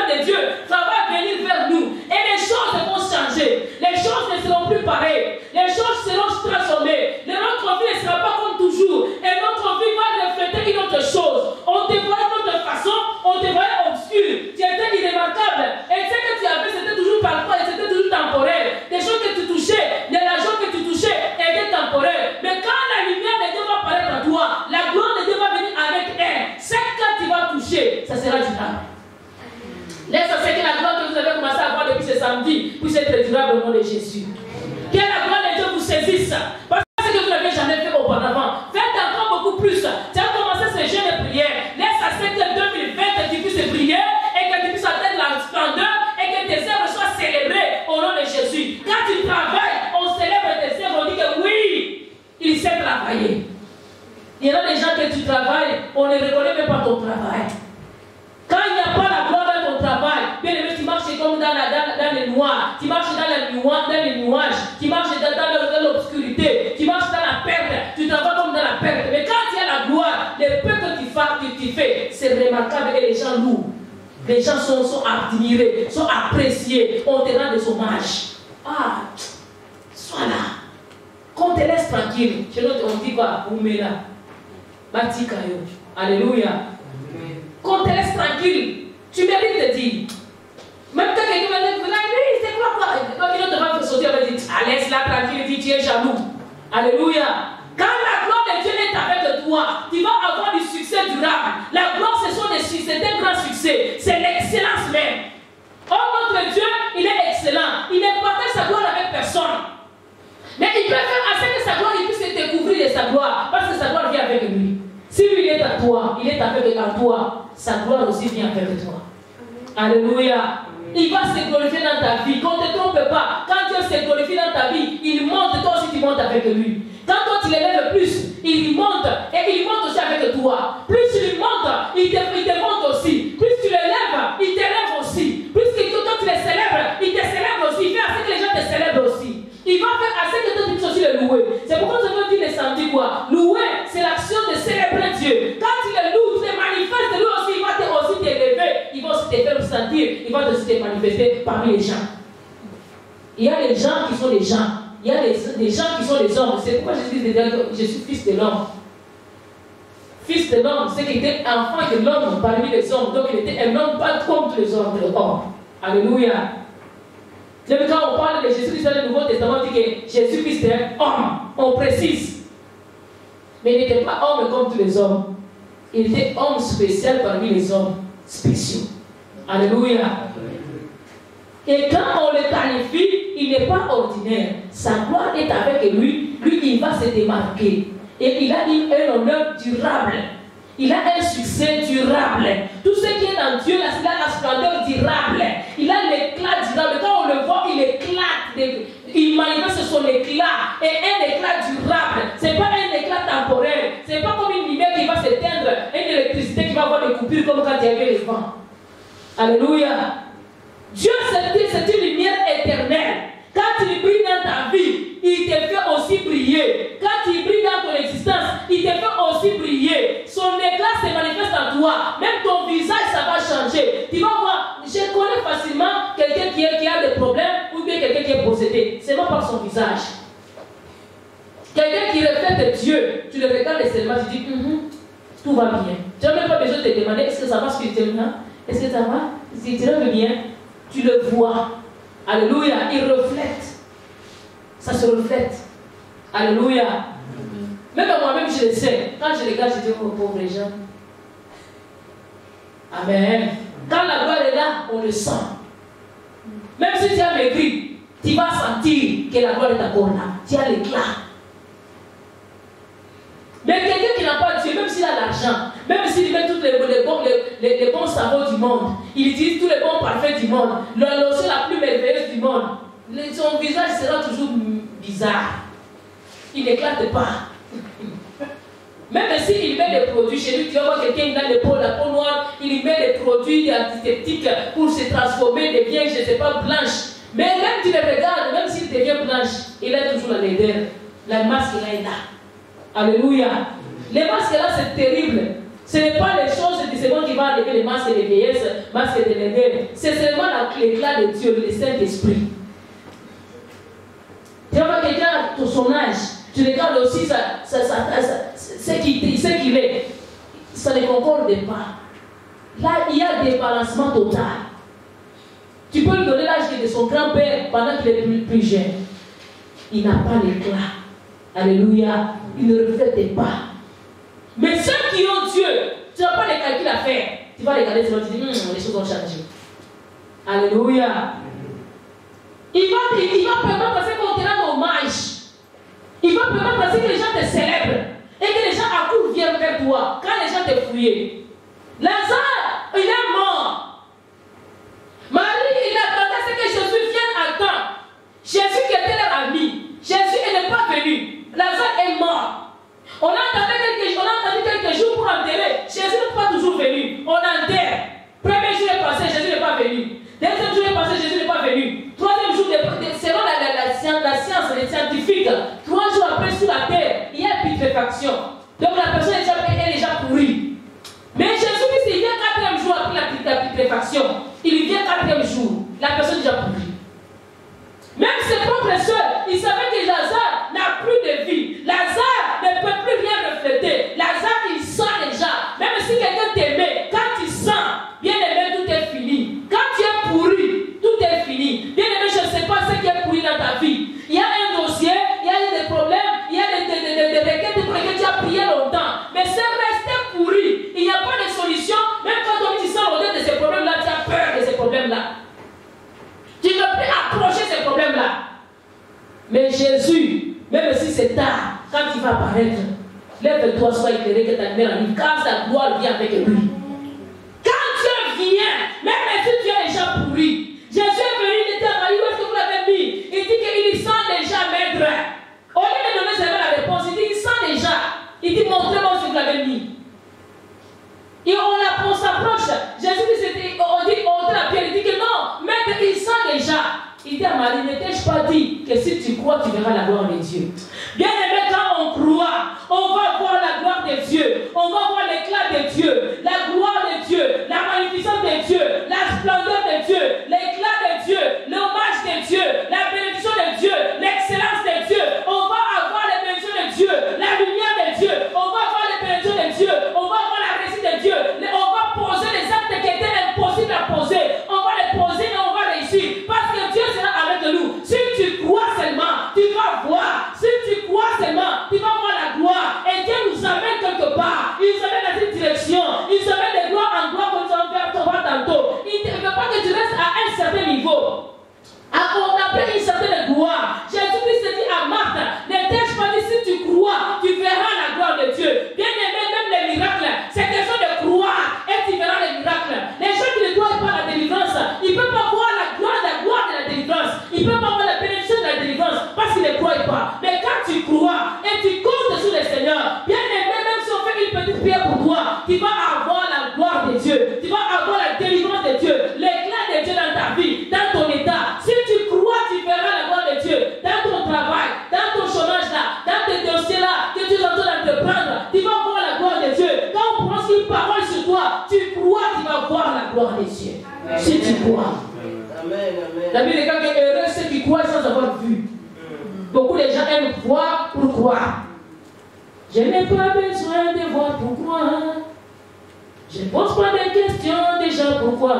de Dieu, ça va venir vers nous. Et les choses vont changer. Les choses ne seront plus pareilles. Les choses seront transformées. Notre vie ne sera pas comme toujours. Et notre vie va refléter une autre chose. On te voit d'une autre façon, on te voit obscur. Tu étais irrémarquable. Et ce que tu avais, c'était toujours parfois, et c'était toujours temporaire. Des choses que tu touchais, de l'argent que tu touchais, était temporaire. Mais quand la lumière de Dieu va apparaître à toi, la gloire de Dieu va venir avec elle. Ce que tu vas toucher, ça sera durable. Laisse ce que la gloire que vous avez commencé à voir depuis ce samedi puisse être durable au nom de Jésus. Que la gloire de Dieu vous saisisse. Parce que vous n'avez jamais fait auparavant. Faites encore beaucoup plus. Tu as commencé ce jeûne de prière. Laisse à ce que 2020 tu puisses prier et que tu puisses atteindre la splendeur et que tes œuvres soient célébrées au nom de Jésus. Quand tu travailles, on célèbre tes œuvres, on dit que oui, il sait travailler. Il y en a des gens que tu travailles, on ne reconnaît même pas ton travail. Quand il n'y a pas la gloire dans ton travail, bien aimé, tu marches comme dans les noirs, tu marches dans les nuages, tu marches dans l'obscurité, tu marches dans la perte, tu travailles comme dans la perte. Mais quand il y a la gloire, les peu que tu fais, c'est remarquable et les gens louent. Les gens sont admirés, sont appréciés, on te rend des hommages. Ah, sois là. Qu'on te laisse tranquille. Chez nous, on dit quoi? Oumela. Batikayo. Alléluia. qu'on te laisse tranquille. Tu mérites de dire. Même quand quelqu'un va dire, c'est quoi? Il te va te sauter, il va dire, ah, laisse-la tranquille, il dit, tu es jaloux. Alléluia. Quand la gloire de Dieu est avec toi, tu vas avoir du succès durable. La gloire, ce sont des succès, des grands succès. C'est l'excellence même. Oh, notre Dieu, il est excellent. Il ne partage sa gloire avec personne. Mais il peut faire assez que sa gloire, il puisse te découvrir de sa gloire. Parce que sa gloire vient avec lui. Si lui, il est à toi, il est avec toi, sa gloire aussi vient avec toi. Alléluia. Il va se glorifier dans ta vie. Qu'on ne te trompe pas. Quand Dieu se glorifie dans ta vie, il monte, toi aussi tu montes avec lui. Quand toi tu l'élèves plus, il monte et il monte aussi avec toi. Plus tu lui montes, il te monte aussi. Plus tu l'élèves, il t'élève aussi. Plus que toi tu le célèbres, il te célèbre aussi. Il fait assez que les gens te célèbrent aussi. Il va faire assez que toi tu puisses aussi le louer. C'est pourquoi je veux dire les samedis quoi. Louer, c'est l'action de célébrer Dieu. Quand tu le loues, tu te manifestes, lui aussi, il va aussi t'élever. Il va aussi te faire sentir. Il va aussi te manifester parmi les gens. Il y a les gens qui sont les gens. Il y a des gens qui sont les hommes. C'est pourquoi Jésus dit que je suis fils de l'homme. Fils de l'homme, c'est qu'il était enfant de l'homme parmi les hommes. Donc il était un homme pas comme tous les hommes. Alléluia. Même quand on parle de Jésus-Christ dans le Nouveau Testament, on dit que Jésus-Christ est un homme. On précise. Mais il n'était pas homme comme tous les hommes. Il était homme spécial parmi les hommes spéciaux. Alléluia. Et quand on le qualifie, il n'est pas ordinaire. Sa gloire est avec lui. Lui, il va se démarquer. Et il a un honneur durable. Il a un succès durable. Tout ce qui est dans Dieu, il a la splendeur durable. Il a l'éclat durable. Quand on le voit, il éclate. Il manifeste son éclat. Et un éclat durable. Ce n'est pas un éclat temporaire. Ce n'est pas comme une lumière qui va s'éteindre. Une électricité qui va avoir des coupures comme quand il y avait les vents. Alléluia. Dieu, c'est une lumière éternelle. Quand il brille dans ta vie, il te fait aussi briller. Quand il brille dans ton existence, il te fait aussi briller. Son éclat se manifeste en toi. Même ton visage, ça va changer. Tu vas voir, je connais facilement quelqu'un qui a des problèmes ou bien quelqu'un qui est possédé. C'est pas par son visage. Quelqu'un qui reflète Dieu, tu le regardes seulement, tu dis, tout va bien. Tu n'as même pas besoin de te demander, est-ce que ça va spirituellement? Est-ce que ça va? Si tu vas bien, tu le vois. Alléluia, il reflète. Ça se reflète. Alléluia. Même moi-même, je le sais. Quand je regarde, je dis, oh pauvres gens. Amen. Quand la gloire est là, on le sent. Même si tu as maigri, tu vas sentir que la gloire est encore là. Tu as l'éclat. Mais quelqu'un qui n'a pas Dieu, même s'il a l'argent, même s'il met tous les bons savons du monde, il utilise tous les bons parfums du monde, la lotion la plus merveilleuse du monde, son visage sera toujours bizarre. Il n'éclate pas. Même s'il met des produits chez lui, tu vas voir quelqu'un qui a la peau noire, il met des produits antiseptiques pour se transformer, devient, je ne sais pas, blanche. Mais même tu le regardes, même s'il devient blanche, il a toujours la laideur. La masque là est là. Alléluia. Les masques là, c'est terrible. Ce n'est pas les choses de ce monde qui vont enlever les masques de vieillesse, masques de laideur. C'est seulement l'éclat de Dieu, le Saint-Esprit. Tu vois quelqu'un à son âge, tu regardes aussi ce qu'il est. Ça ne concorde pas. Là, il y a un débalancement total. Tu peux lui donner l'âge de son grand-père pendant qu'il est plus jeune. Il n'a pas l'éclat. Alléluia. Il ne reflète pas. Mais ceux qui ont Dieu, tu n'as pas les calculs à faire. Tu vas regarder, tu vas te dire, les choses ont changé. Alléluia. Il va permettre parce qu'on te rende hommage. Il va permettre parce que les gens te célèbrent. Et que les gens accourent viennent vers toi. Quand les gens te fouillent. Lazare, il est mort. Marie, il attendait ce que Jésus vienne à temps. Jésus qui était leur ami. Jésus n'est pas venu. Lazare est mort. On a attendu quelques jours pour enterrer. Jésus n'est pas toujours venu. On enterre. Premier jour est passé, Jésus n'est pas venu. Deuxième jour est passé, Jésus n'est pas venu. Troisième jour, selon la science, les scientifiques, 3 jours après sur la terre, il y a putréfaction. Donc la personne est déjà pourrie. Mais Jésus, il vient 4e jour après la putréfaction. Il vient 4e jour. La personne est déjà pourrie. Même ses propres soeurs, ils savaient que Lazare n'a plus de vie. Lazare ne peut plus rien refléter. Lazare, il sent déjà. Même si quelqu'un t'aimait, quand il quand il va apparaître, lève-toi, sois éclairé, que ta lumière arrive, car sa gloire vient avec lui. Quand Dieu vient, même si tu es déjà pourri, Jésus est venu, il était à Marie, où est-ce que vous l'avez mis? Il dit qu'il sent déjà maître. Au lieu de donner seulement la réponse, il dit qu'il sent déjà. Il dit montrez-moi où vous l'avez mis. Et on s'approche. Jésus dit, on dit la pierre, il dit que non, maître, il sent déjà. Il dit à Marie, ne t'ai-je pas dit que si tu crois, tu verras la gloire de Dieu. Bien aimé, quand on croit, on va voir la gloire de Dieu. On va voir l'éclat de Dieu, la gloire de Dieu, la magnificence de Dieu, la splendeur de Dieu, l'éclat de Dieu, l'hommage de Dieu, la bénédiction de Dieu, l'excellence de Dieu. On va avoir les bénédictions de Dieu, la lumière de Dieu. On va voir les bénédictions de Dieu. On va voir la réussite de Dieu. On va poser les actes qui étaient impossibles à poser. On va les poser et on va réussir. Parce que Dieu sera avec nous. Si tu crois seulement, tu vas voir. Si tu crois seulement, tu vas voir la gloire. Et Dieu nous amène quelque part. Il nous amène dans une direction. Il nous amène de gloire en gloire comme nous allons faire tantôt. Il ne veut pas que tu restes à un certain niveau. On appelle une certaine gloire. Jésus-Christ se dit à Marthe, ne t'ai-je pas dit, si tu crois, tu verras la gloire de Dieu. Bien aimé, même les miracles, c'est question de croire et tu verras les miracles. Les gens qui ne croient pas à la délivrance, ils ne peuvent pas voir la gloire de la délivrance. Ils ne peuvent pas voir la bénédiction de la délivrance parce qu'ils ne croient pas. Mais quand tu crois et tu comptes sur le Seigneur, bien aimé, même si on fait une petite prière pour toi, tu vas avoir la gloire de Dieu. Tu vas avoir la délivrance de Dieu, l'éclat de Dieu dans ta vie, dans ton état. Si tu crois, tu verras la gloire de Dieu dans ton travail, dans ton chômage là, dans tes dossiers là, que tu es en train d'entreprendre. Tu vas voir la gloire de Dieu. Quand on prononce une parole sur toi, tu crois, tu vas voir la gloire de Dieu. Si tu crois. La Bible dit que heureux ceux qui croient sans avoir vu. Beaucoup de gens aiment voir pour croire. Je n'ai pas besoin de voir pour croire. Je ne pose pas de questions déjà pourquoi.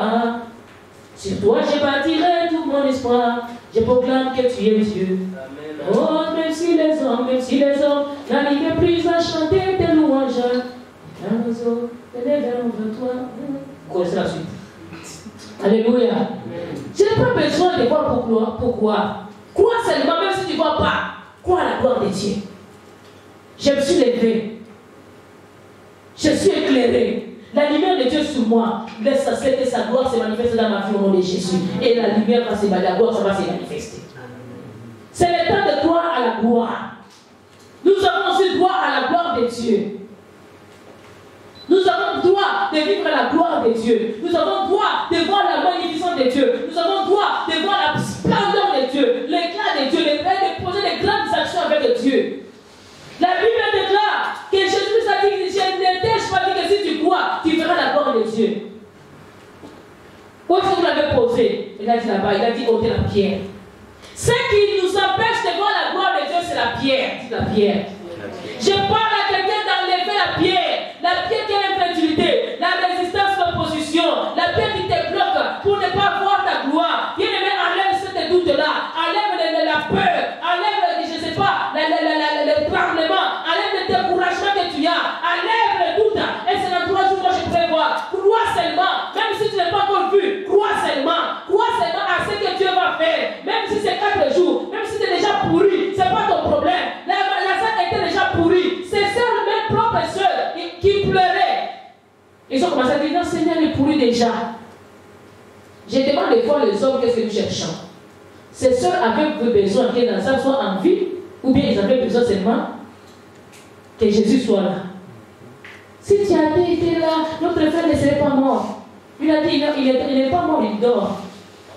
Sur toi je bâtirai tout mon espoir. Je proclame que tu es Dieu. Amen. Oh, même si les hommes n'arrivent plus à chanter tes louanges, quand les eaux t'élèveront vers toi. Connaissez la suite. Alléluia. Je n'ai pas besoin de voir pourquoi. Crois seulement, même si tu ne vois pas. Crois à la gloire de Dieu. Je me suis levé. Je suis éclairé. La lumière de Dieu sur moi laisse à ce que sa gloire se manifeste dans ma vie au nom de Jésus. Et la lumière va se manifester, la gloire va se manifester. C'est le temps de croire à la gloire. Nous avons aussi droit à la gloire de Dieu. Nous avons droit de vivre la gloire de Dieu. Nous avons droit de voir la magnificence de Dieu. Nous avons droit de voir la splendeur de Dieu, l'éclat de Dieu, de poser des grandes actions avec Dieu. La Bible déclare que Jésus a dit, je ne t'ai pas dit que si tu crois, tu verras la gloire de Dieu. Où est-ce que vous l'avez posé? Il a dit là-bas, il a dit ôtez la pierre. Ce qui nous empêche de voir la gloire de Dieu, c'est la pierre. C'est la pierre. Je parle à quelqu'un d'enlever la pierre qui est l'incrédulité, la résistance, l'opposition, la pierre qui te bloque pour ne pas voir ta gloire. Bien aimé, enlève ce doute-là, enlève la peur, enlève, je ne sais pas, le tremblement, enlève le découragement que tu as, enlève le doute. Et c'est dans 3 jours que je prévois. Crois seulement, même si tu n'as pas encore vu, crois seulement à ce que Dieu va faire. Même si c'est 4 jours, même si tu es déjà pourri, ce n'est pas ton problème. La salle était déjà pourrie. Ses sœurs, mes propres sœurs, qui pleuraient. Ils ont commencé à dire, non Seigneur, il est pourri déjà. Je demande des fois les hommes, qu'est-ce que nous cherchons? Ces sœurs avaient besoin que la salle soit en vie, ou bien ils avaient besoin seulement que Jésus soit là. Si tu avais été là, notre frère ne serait pas mort. Il a dit, il n'est pas mort, il dort.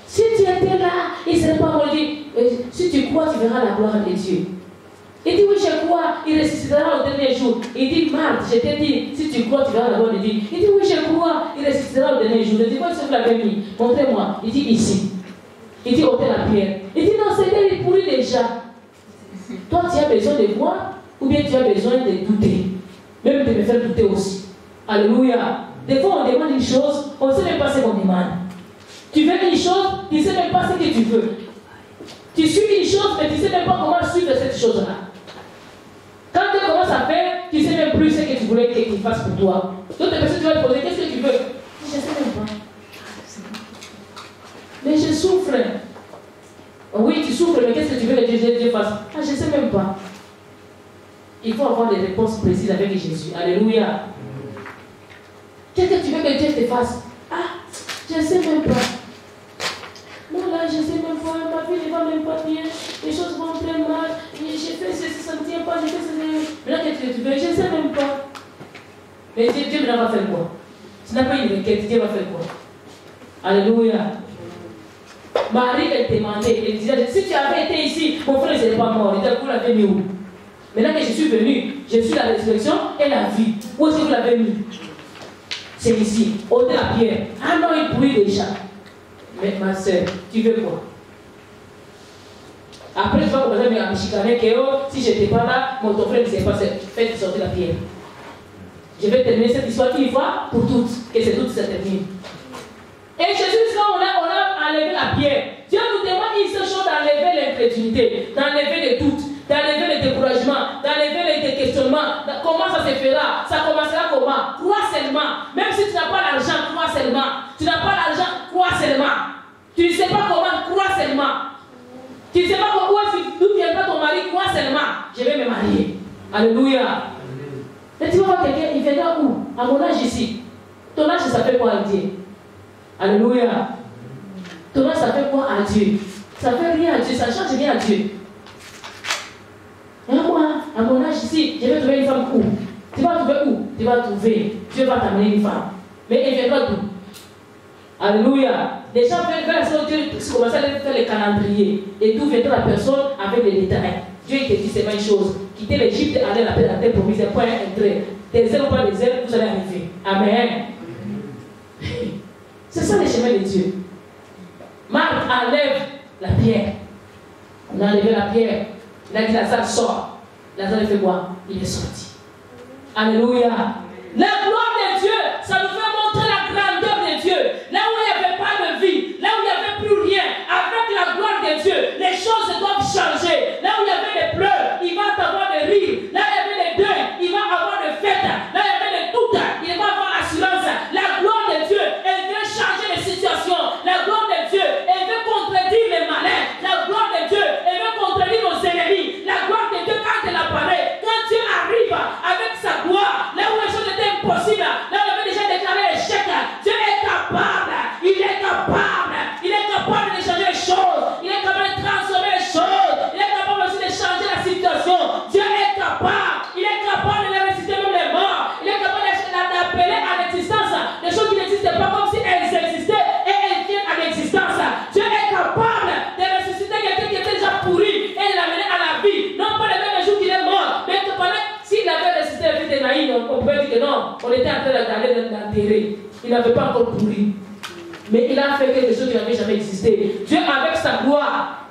Si tu étais là, il ne serait pas mort. Il dit, si tu crois, tu verras la gloire de Dieu. Il dit, oui, je crois, il ressuscitera au dernier jour. Il dit, Marthe, je t'ai dit, si tu crois, tu verras la gloire de Dieu. Il dit, oui, je crois, il ressuscitera au dernier jour. Il dit, où est-ce que vous l'avez mis? Montrez-moi. Il dit, ici. Il dit, ôtez la pierre. Il dit, non, Seigneur, il est pourri déjà. Toi, tu as besoin de voir, ou bien tu as besoin de douter. Même de me faire douter aussi. Alléluia. Des fois, on demande une chose, on ne sait même pas ce qu'on demande. Tu veux une chose, tu ne sais même pas ce que tu veux. Tu suis une chose, mais tu ne sais même pas comment suivre cette chose-là. Quand tu commences à faire, tu ne sais même plus ce que tu voulais qu'il fasse pour toi. D'autres personnes, tu vas te poser, qu'est-ce que tu veux? Je ne sais même pas. Mais je souffre. Oui, tu souffres, mais qu'est-ce que tu veux que Dieu fasse? Ah, je ne sais même pas. Il faut avoir des réponses précises avec Jésus. Alléluia. Qu'est-ce que tu veux que Dieu te fasse? Ah, je ne sais même pas. Non, là, je ne sais même pas. Ma vie ne va même pas bien. Les choses vont très mal. J'ai fait ceci, ça ne tient pas. J'ai fait ceci. Mais là, qu'est-ce que tu veux? Je ne sais même pas. Mais Dieu va faire quoi? Tu n'as pas une requête. Dieu va faire quoi? Alléluia. Marie, elle demandait. Elle disait, si tu avais été ici, mon frère ne serait pas mort. Il disait, vous l'avez mis où? Maintenant que je suis venu, je suis la résurrection et la vie. Où est-ce que vous l'avez mis? C'est ici, ôtez la pierre. Ah non, il brûle déjà. Mais ma soeur, tu veux quoi? Après, tu vas commencer à me chicaner que oh, si je n'étais pas là, mon ton frère ne sait pas, faites sortir la pierre. Je vais terminer cette histoire une fois pour toutes, que c'est tout ça termine. Et Jésus, quand on a enlevé la pierre, Dieu nous demande une seule chose, d'enlever l'incrédulité, d'enlever les doutes, d'enlever les découragements, d'enlever les questionnements. Comment ça se fera? Ça commencera comment? Crois seulement. Même si tu n'as pas l'argent, crois seulement. Tu n'as pas l'argent, crois seulement. Tu ne sais pas comment, crois seulement. Tu ne sais pas d'où viendra ton mari, crois seulement. Je vais me marier. Alléluia. Et tu vas voir quelqu'un, il viendra où? À mon âge ici. Ton âge, ça fait quoi à Dieu? Alléluia. Ton âge, ça fait quoi à Dieu? Ça ne fait rien à Dieu, ça ne change rien à Dieu. Et moi, à mon âge ici, je vais trouver une femme où? Tu vas trouver où? Tu vas trouver. Dieu va t'amener une femme. Mais elle viendra d'où? Alléluia. Les gens veulent Dieu commencer à faire les calendriers. Et d'où viendra la personne avec les détails. Dieu te dit seulement une chose. Quitter l'Égypte, aller à la terre promise, c'est pas un trait. Des ailes ou pas des ailes, vous allez arriver. Amen. C'est ça le chemin de Dieu. Marc enlève la pierre. On a enlevé la pierre. Il a dit Lazare sort. Lazare fait quoi? Il est sorti. Alléluia. La gloire de Dieu, ça nous fait montrer la grandeur de Dieu. Là où il n'y avait pas de vie, là où il n'y avait plus rien, avec la gloire de Dieu, les choses doivent changer. Là où il y avait des pleurs, il va avoir des rires. Là où il y avait des deuils, il va avoir des fêtes. Là où il y avait des doutes, il va avoir l'assurance. La gloire de Dieu, elle vient changer les situations. La gloire de Dieu, elle veut contredire les malins. La gloire de Dieu, elle veut contredire nos ennemis. La gloire de Dieu, quand elle apparaît, quand Dieu arrive avec sa gloire, là où les choses étaient impossibles, là où il avait déjà déclaré l'échec, Dieu est capable. Il est capable. Il est capable de changer les choses. Il est capable de transformer les choses. Il est capable aussi de changer la situation. Dieu est capable. Il est capable de ressusciter même les morts. Il est capable d'appeler à l'existence des choses qui n'existaient pas comme si elles existaient et elles viennent à l'existence. Dieu est capable de ressusciter quelqu'un qui était déjà pourri et de l'amener à la vie. Non pas le même jour qu'il est mort, mais que pendant s'il avait ressuscité le fils de Naïm, on pouvait dire que non, on était en train d'aller l'enterrer. Il n'avait pas encore pourri. Mais il a fait quelque chose qui n'avait jamais existé. Dieu, avec sa gloire,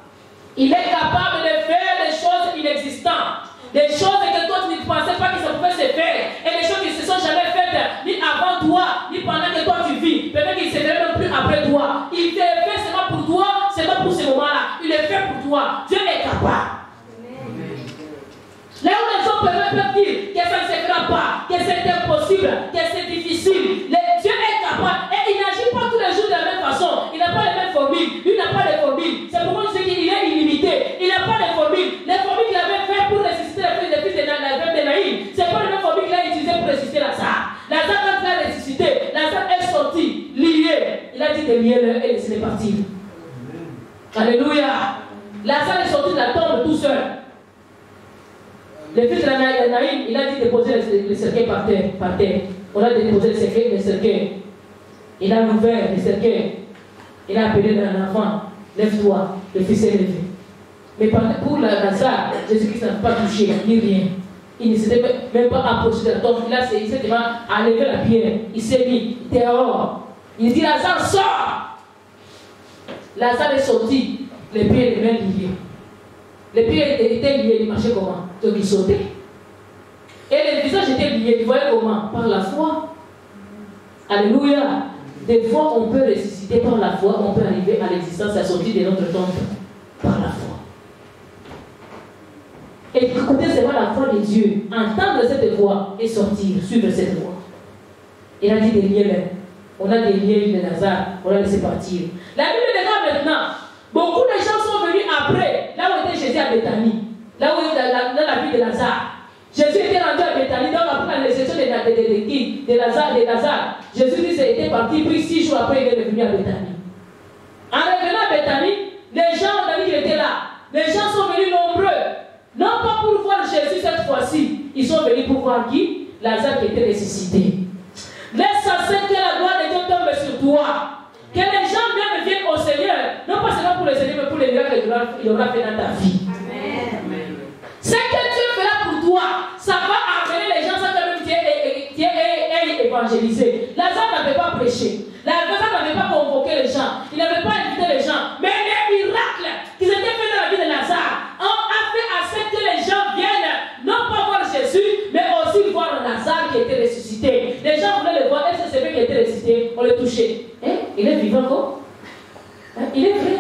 il est capable de faire des choses inexistantes. Des choses que toi tu ne pensais pas que ça pouvait se faire. Et des choses qui ne se sont jamais faites, ni avant toi, ni pendant que toi tu vis. Peut-être qu'il ne se fait même plus après toi. Il te fait seulement pour toi, seulement pour ce moment-là. Il le fait pour toi. Dieu est capable. Là où les gens peuvent dire que ça ne se fera pas, que c'est impossible, que c'est difficile, Dieu est capable. Et il n'agit pas tous les jours de la même façon. Il n'a pas les mêmes formules. Lui n'a pas les formules. C'est pourquoi je sais qu'il est illimité. Il n'a pas les formules. Les formules qu'il avait fait pour ressusciter les fils de Naïm, ce n'est pas les mêmes formules qu'il a utilisées pour ressusciter Lazare. Lazare, quand il a ressuscité, Lazare est sorti, lié. Il a dit de lier et de laisser partir. Alléluia. Lazare est sorti de la tombe tout seul. Le fils de Naïm, il a dit de déposer le cercueil par terre. On a déposé le cercueil. Il a ouvert le cercueil. Il a appelé l'enfant, lève-toi, le fils est levé. Mais pour Lazare, Jésus-Christ n'a pas touché, ni rien. Il ne s'était même pas approché de la tombe. Il s'est enlevé la pierre. Il s'est mis dehors. Il dit Lazare, sors! Lazare est sorti, les pieds et les mains liés. Les pieds étaient liés, il marchait comment? Donc il sautait. Et le visage était lié, tu voyais comment? Par la foi. Alléluia. Des fois, on peut ressusciter par la foi, on peut arriver à l'existence, à la sortie de notre tombe par la foi. Et écoutez seulement la foi de Dieu, entendre cette voix et sortir, suivre cette voix. Il a dit des liens même. On a des liens de Lazare, on a laissé partir. La Bible déclare maintenant, beaucoup de gens sont venus après, là où était Jésus à Béthanie, là où dans la vie de Lazare. Jésus de Lazare. Jésus-Christ était parti, puis 6 jours après, il est revenu à Bethanie. En revenant à Bethanie, les gens ont dit qu'il était là. Les gens sont venus nombreux. Non pas pour voir Jésus cette fois-ci. Ils sont venus pour voir qui? Lazare qui était ressuscité. Laisse à que la gloire de Dieu tombe sur toi. Que les gens même viennent au Seigneur. Non pas seulement pour le Seigneur, mais pour les miracles qu'il aura fait dans ta vie. Amen. Ce que Dieu fera pour toi, ça va amener les gens sans que même Dieu ait évangélisé. Lazare n'avait pas prêché. Lazare n'avait pas convoqué les gens. Il n'avait pas invité les gens. Mais les miracles qui étaient faits dans la vie de Lazare ont fait à ce que les gens viennent, non pas voir Jésus, mais aussi voir Lazare qui était ressuscité. Les gens voulaient le voir. Et c'est celui qui était ressuscité, on le touchait. Il est vivant encore. Il est vrai.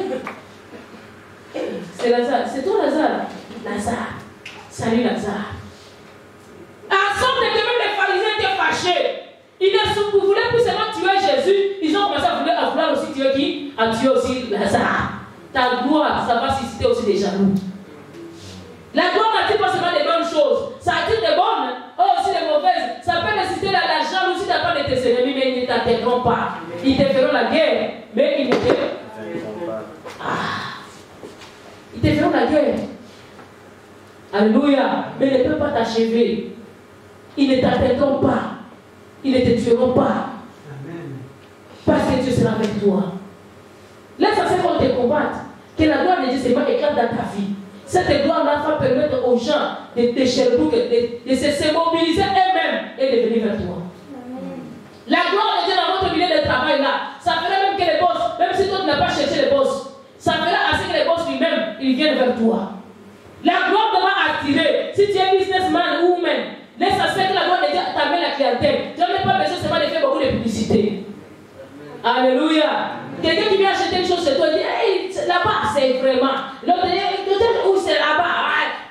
C'est Lazare. C'est toi Lazare. Lazare. Salut Lazare. En sorte que même les pharisiens étaient fâchés. Ils ne voulaient plus seulement tuer Jésus. Ils ont commencé à vouloir aussi tuer qui? À tuer aussi Lazare. Ta gloire, ça va susciter aussi des jaloux. La gloire n'attire pas seulement des bonnes choses. Ça attire des bonnes, aussi des mauvaises. Ça peut nécessiter la jalousie de la part de tes ennemis, mais ils ne t'atteindront pas. Ils te feront la guerre, mais ils ne te feront pas. Ils te feront la guerre. Alléluia. Mais ils ne peuvent pas t'achever. Ils ne t'atteindront pas. Ils ne te tueront pas. Parce que Dieu sera avec toi. Laisse à ce qu'on te combatte. Que la gloire de Dieu seulement éclate dans ta vie. Cette gloire-là va permettre aux gens de Sherbrooke de se mobiliser eux-mêmes et de venir vers toi. La gloire de Dieu dans votre milieu de travail là, ça fera même que les boss, même si toi tu n'as pas cherché les boss, ça fera assez que les boss lui-même, ils viennent vers toi. La gloire va attirer. Si tu es businessman ou même, laisse à ce que la gloire de Dieu t'amène la clientèle. Tu n'as même pas besoin seulement de faire beaucoup de publicité. Alléluia. Quelqu'un qui vient acheter une chose chez toi, dit hey, là-bas, c'est vraiment. L'autre dit où c'est là-bas.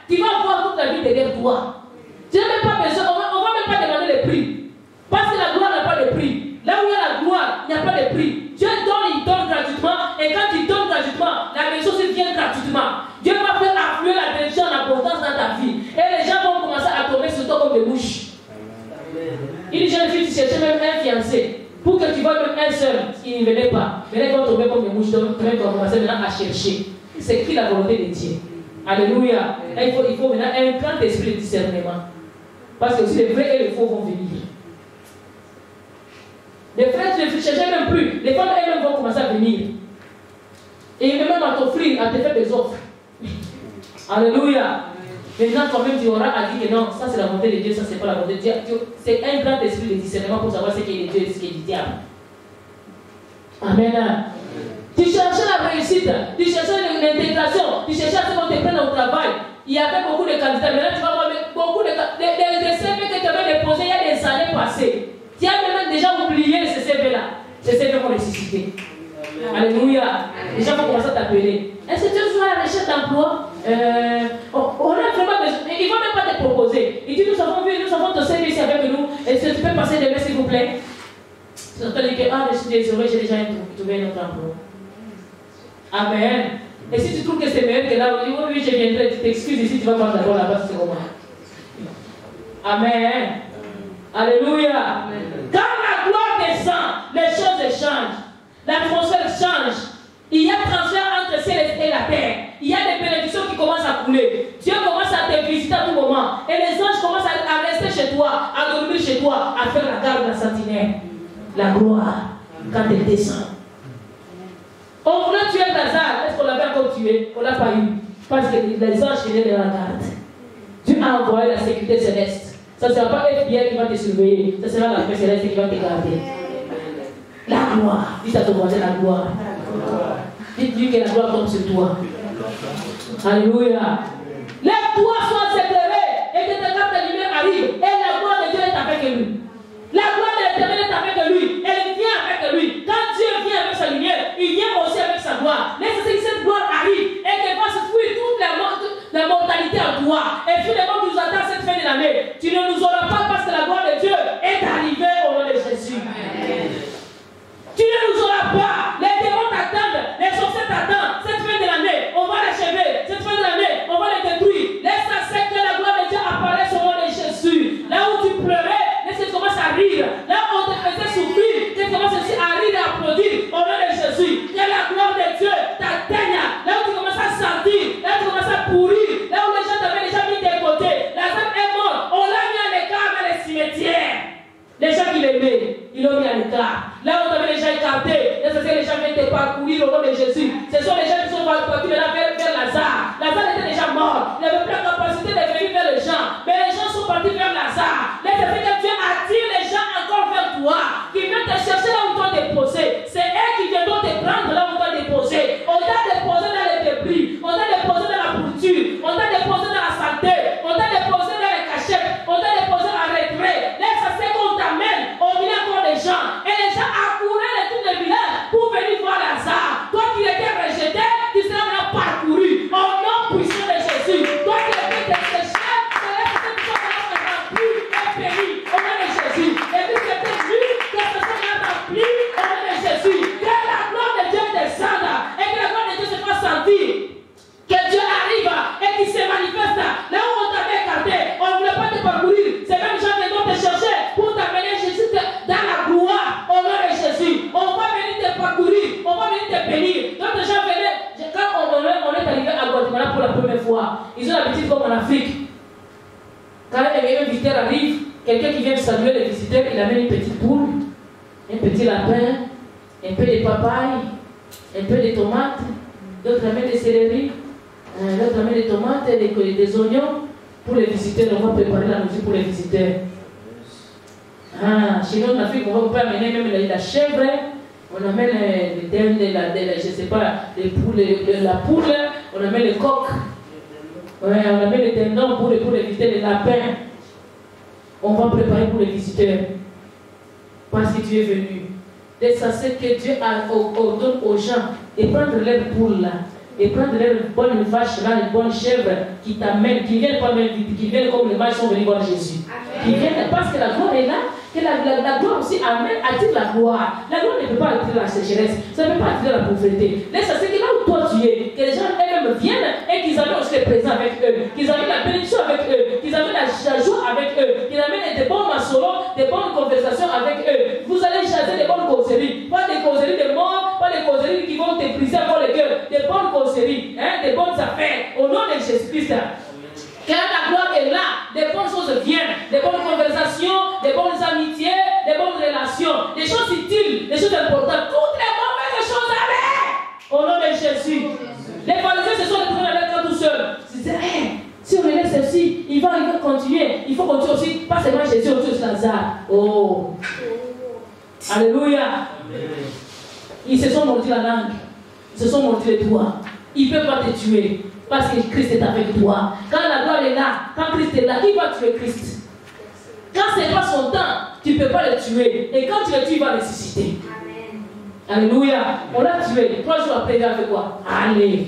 Tu vas voir toute la vie derrière toi. Tu n'as même pas besoin, on ne va même pas demander le prix. Parce que la gloire n'a pas de prix. Là où il y a la gloire, il n'y a pas de prix. Dieu donne, il donne gratuitement. Et quand il donne gratuitement, la bénédiction vient gratuitement. Dieu va faire affluer la bénédiction en abondance dans ta vie. Et les gens vont commencer à tomber sur toi comme des mouches. Une jeune fille qui cherchait même un fiancé. Pour que tu vois même un seul, il ne venait pas. Mais là, ils vont tomber comme des mouches. Donc, tu vas commencer maintenant à chercher. C'est qui la volonté de Dieu? Alléluia. Et il faut maintenant un grand esprit de discernement. Parce que aussi les vrais et les faux vont venir. Les frères, tu ne cherches même plus. Les femmes elles-mêmes vont commencer à venir. Et même à t'offrir, à te faire des offres. Alléluia. Maintenant, toi-même, tu auras à dire que non, ça c'est la volonté de Dieu, ça c'est pas la volonté de Dieu. C'est un grand esprit de discernement pour savoir ce qui est de Dieu et ce qui est du diable. Amen. Tu cherchais la réussite, tu cherchais l'intégration, tu cherchais à ce qu'on te prenne au travail. Il y avait beaucoup de candidats. Maintenant, tu vas voir beaucoup de CV que tu avais déposés il y a des années passées. Tu as même déjà oublié ces CV-là. Ces CV vont ressusciter. Alléluia. Les gens vont commencer à t'appeler. Est-ce que tu es toujours à la recherche d'emploi? On a vraiment besoin. Ils ne vont même pas te proposer. Ils disent nous avons vu, nous avons ton CV ici avec nous. Est-ce que tu peux passer demain s'il vous plaît? Tu entends dire que je suis désolé, j'ai déjà trouvé un autre emploi. Amen. Et si tu trouves que c'est meilleur que là, oui, je viendrai, tu t'excuses ici, tu vas voir d'abord là-bas, c'est comment. Amen. Alléluia. Amen. Quand la gloire descend, les choses changent. L'atmosphère change. Il y a transfert entre le ciel et la terre. Il y a des bénédictions qui commencent à couler. Dieu commence à te visiter à tout moment. Et les anges commencent à rester chez toi, à dormir chez toi, à faire la garde de la sentinelle. La gloire, quand elle descend. On voulait tuer Lazare. Est-ce qu'on l'avait encore tué? On ne l'a pas eu. Parce que les anges venaient de la garde. Dieu a envoyé la sécurité céleste. Ça ne sera pas FBI qui va te surveiller. Ça sera la paix céleste qui va te garder. La gloire. Dis à ton voisin la gloire. Dites-lui que la gloire tombe sur toi. Alléluia. Lève-toi, sois éclairé. Et que ta carte de lumière arrive. Et la gloire de Dieu est avec lui. La gloire de l'Éternel est avec lui. Elle vient avec lui. Quand Dieu vient avec sa lumière, il vient aussi avec sa gloire. Laissez que cette gloire arrive et qu'elle fasse fuir toute la mortalité en toi. Et finalement, nous attend cette fin de l'année. Tu ne nous auras pas parce que la gloire de Dieu est arrivée au nom de Jésus. Amen. Tu ne nous auras pas. Les démons t'attendent. Les sorciers t'attendent. Cette fin de l'année, on va l'achever. Cette fin de l'année, on va les détruire. Laisse à ce que la gloire de Dieu apparaisse au nom de Jésus. Là où tu pleurais, laisse-le commencer pour la première fois. Ils ont l'habitude comme en Afrique. Quand un visiteur arrive, quelqu'un qui vient saluer les visiteurs, il amène une petite poule, un petit lapin, un peu de papaye, un peu de tomates, d'autres amènent des céleri, d'autres amènent des tomates, des oignons. Pour les visiteurs, on va préparer la nourriture pour les visiteurs. Chez nous en Afrique, on va amener même la chèvre, on amène les dents, je ne sais pas, les poules, la poule, on amène les coqs, on amène les tendons pour les visiteurs, les lapins. On va préparer pour les visiteurs. Parce que tu es venu. Et ça, c'est que Dieu ordonne aux gens de prendre leur poule là, et prendre leur bonne vache là, une bonne chèvre qui t'amène, qui viennent pas même vite, qui viennent comme les mages sont venus voir Jésus. Qui viennent parce que la gloire est là, que la gloire aussi attire la gloire. La gloire ne peut pas attirer la sécheresse, ça ne peut pas attirer la pauvreté. Laisse ça, c'est que là où toi tu es, que les gens eux-mêmes viennent et qu'ils amènent aussi les présents avec eux, qu'ils amènent la bénédiction avec eux, qu'ils amènent la joie avec eux, qu'ils amènent des bons massolos, des bonnes conversations avec eux. Vous allez chasser des bonnes causeries, pas des causeries de mort, pas des causeries qui vont te briser encore le cœur, des bonnes causeries, des bonnes affaires, au nom de Jésus-Christ. Quand la gloire est là, des bonnes choses viennent, des bonnes conversations, des bonnes amitiés, des bonnes relations, des choses utiles, des choses importantes. Toutes les mauvaises choses arrivent au nom de Jésus. Les pharisiens se sont retrouvés dans leur camp tout seuls. Ils disaient, si on les laisse ceci, il va continuer. Il faut continuer aussi, pas seulement Jésus, aussi Lazare. Oh, alléluia. Ils se sont mordus la langue, ils se sont mordus les doigts. Ils ne peuvent pas te tuer. Parce que Christ est avec toi. Quand la gloire est là, quand Christ est là, qui va tuer Christ? Quand ce n'est pas son temps, tu ne peux pas le tuer. Et quand tu le tues, il va ressusciter. Amen. Alléluia. On l'a tué. 3 jours après, il a fait quoi? Allez.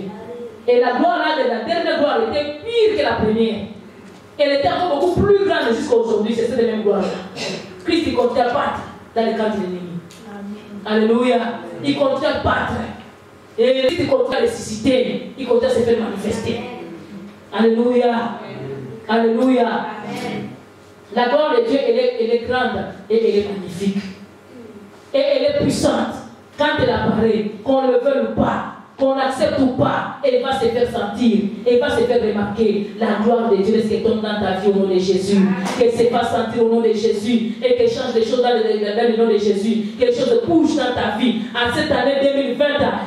Et la gloire là, la dernière gloire était pire que la première. Elle était encore beaucoup plus grande jusqu'à aujourd'hui. C'est cette même gloire là. Christ, il continue à battre dans les camps de l'ennemi. Alléluia. Il continue à battre. Et il continue à ressusciter, il continue à se faire manifester. Alléluia. Alléluia. Amen. La gloire de Dieu, elle est grande et elle est magnifique. Et elle est puissante. Quand elle apparaît, qu'on le veuille ou pas, qu'on accepte ou pas, elle va se faire sentir, elle va se faire remarquer. La gloire de Dieu est tombe dans ta vie au nom de Jésus. Qu'elle se fasse sentir au nom de Jésus et qu'elle change des choses dans le nom de Jésus. Quelque chose bouge dans ta vie. En cette année 2020,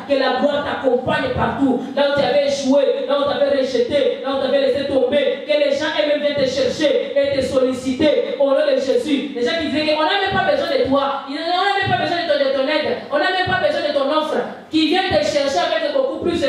que la gloire t'accompagne partout. Là où tu avais échoué, là où tu avais rejeté, là où tu avais laissé tomber. Que les gens eux-mêmes viennent te chercher et te solliciter au nom de Jésus. Les gens qui disaient qu'on n'a même pas besoin de toi, on n'a même pas besoin de ton aide, on n'a même pas besoin de ton offre, qui viennent te chercher avec beaucoup plus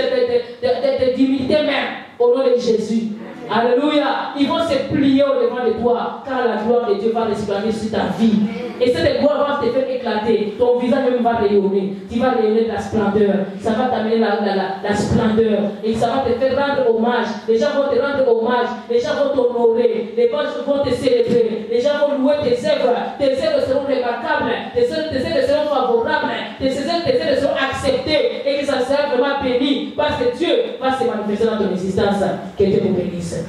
d'humilité même au nom de Jésus. Alléluia. Ils vont se plier au devant de toi car la gloire de Dieu va resplendir sur ta vie. Et cette gloire va te faire éclater. Ton visage même va rayonner. Tu vas rayonner de la splendeur. Ça va t'amener la splendeur. Et ça va te faire rendre hommage. Les gens vont te rendre hommage. Les gens vont t'honorer. Les gens vont te célébrer. Les gens vont louer tes œuvres. Tes œuvres seront remarquables. Tes œuvres seront favorables. Tes œuvres seront acceptées. Et que ça sera vraiment béni. Parce que Dieu va se manifester dans ton existence. Que Dieu vous bénisse.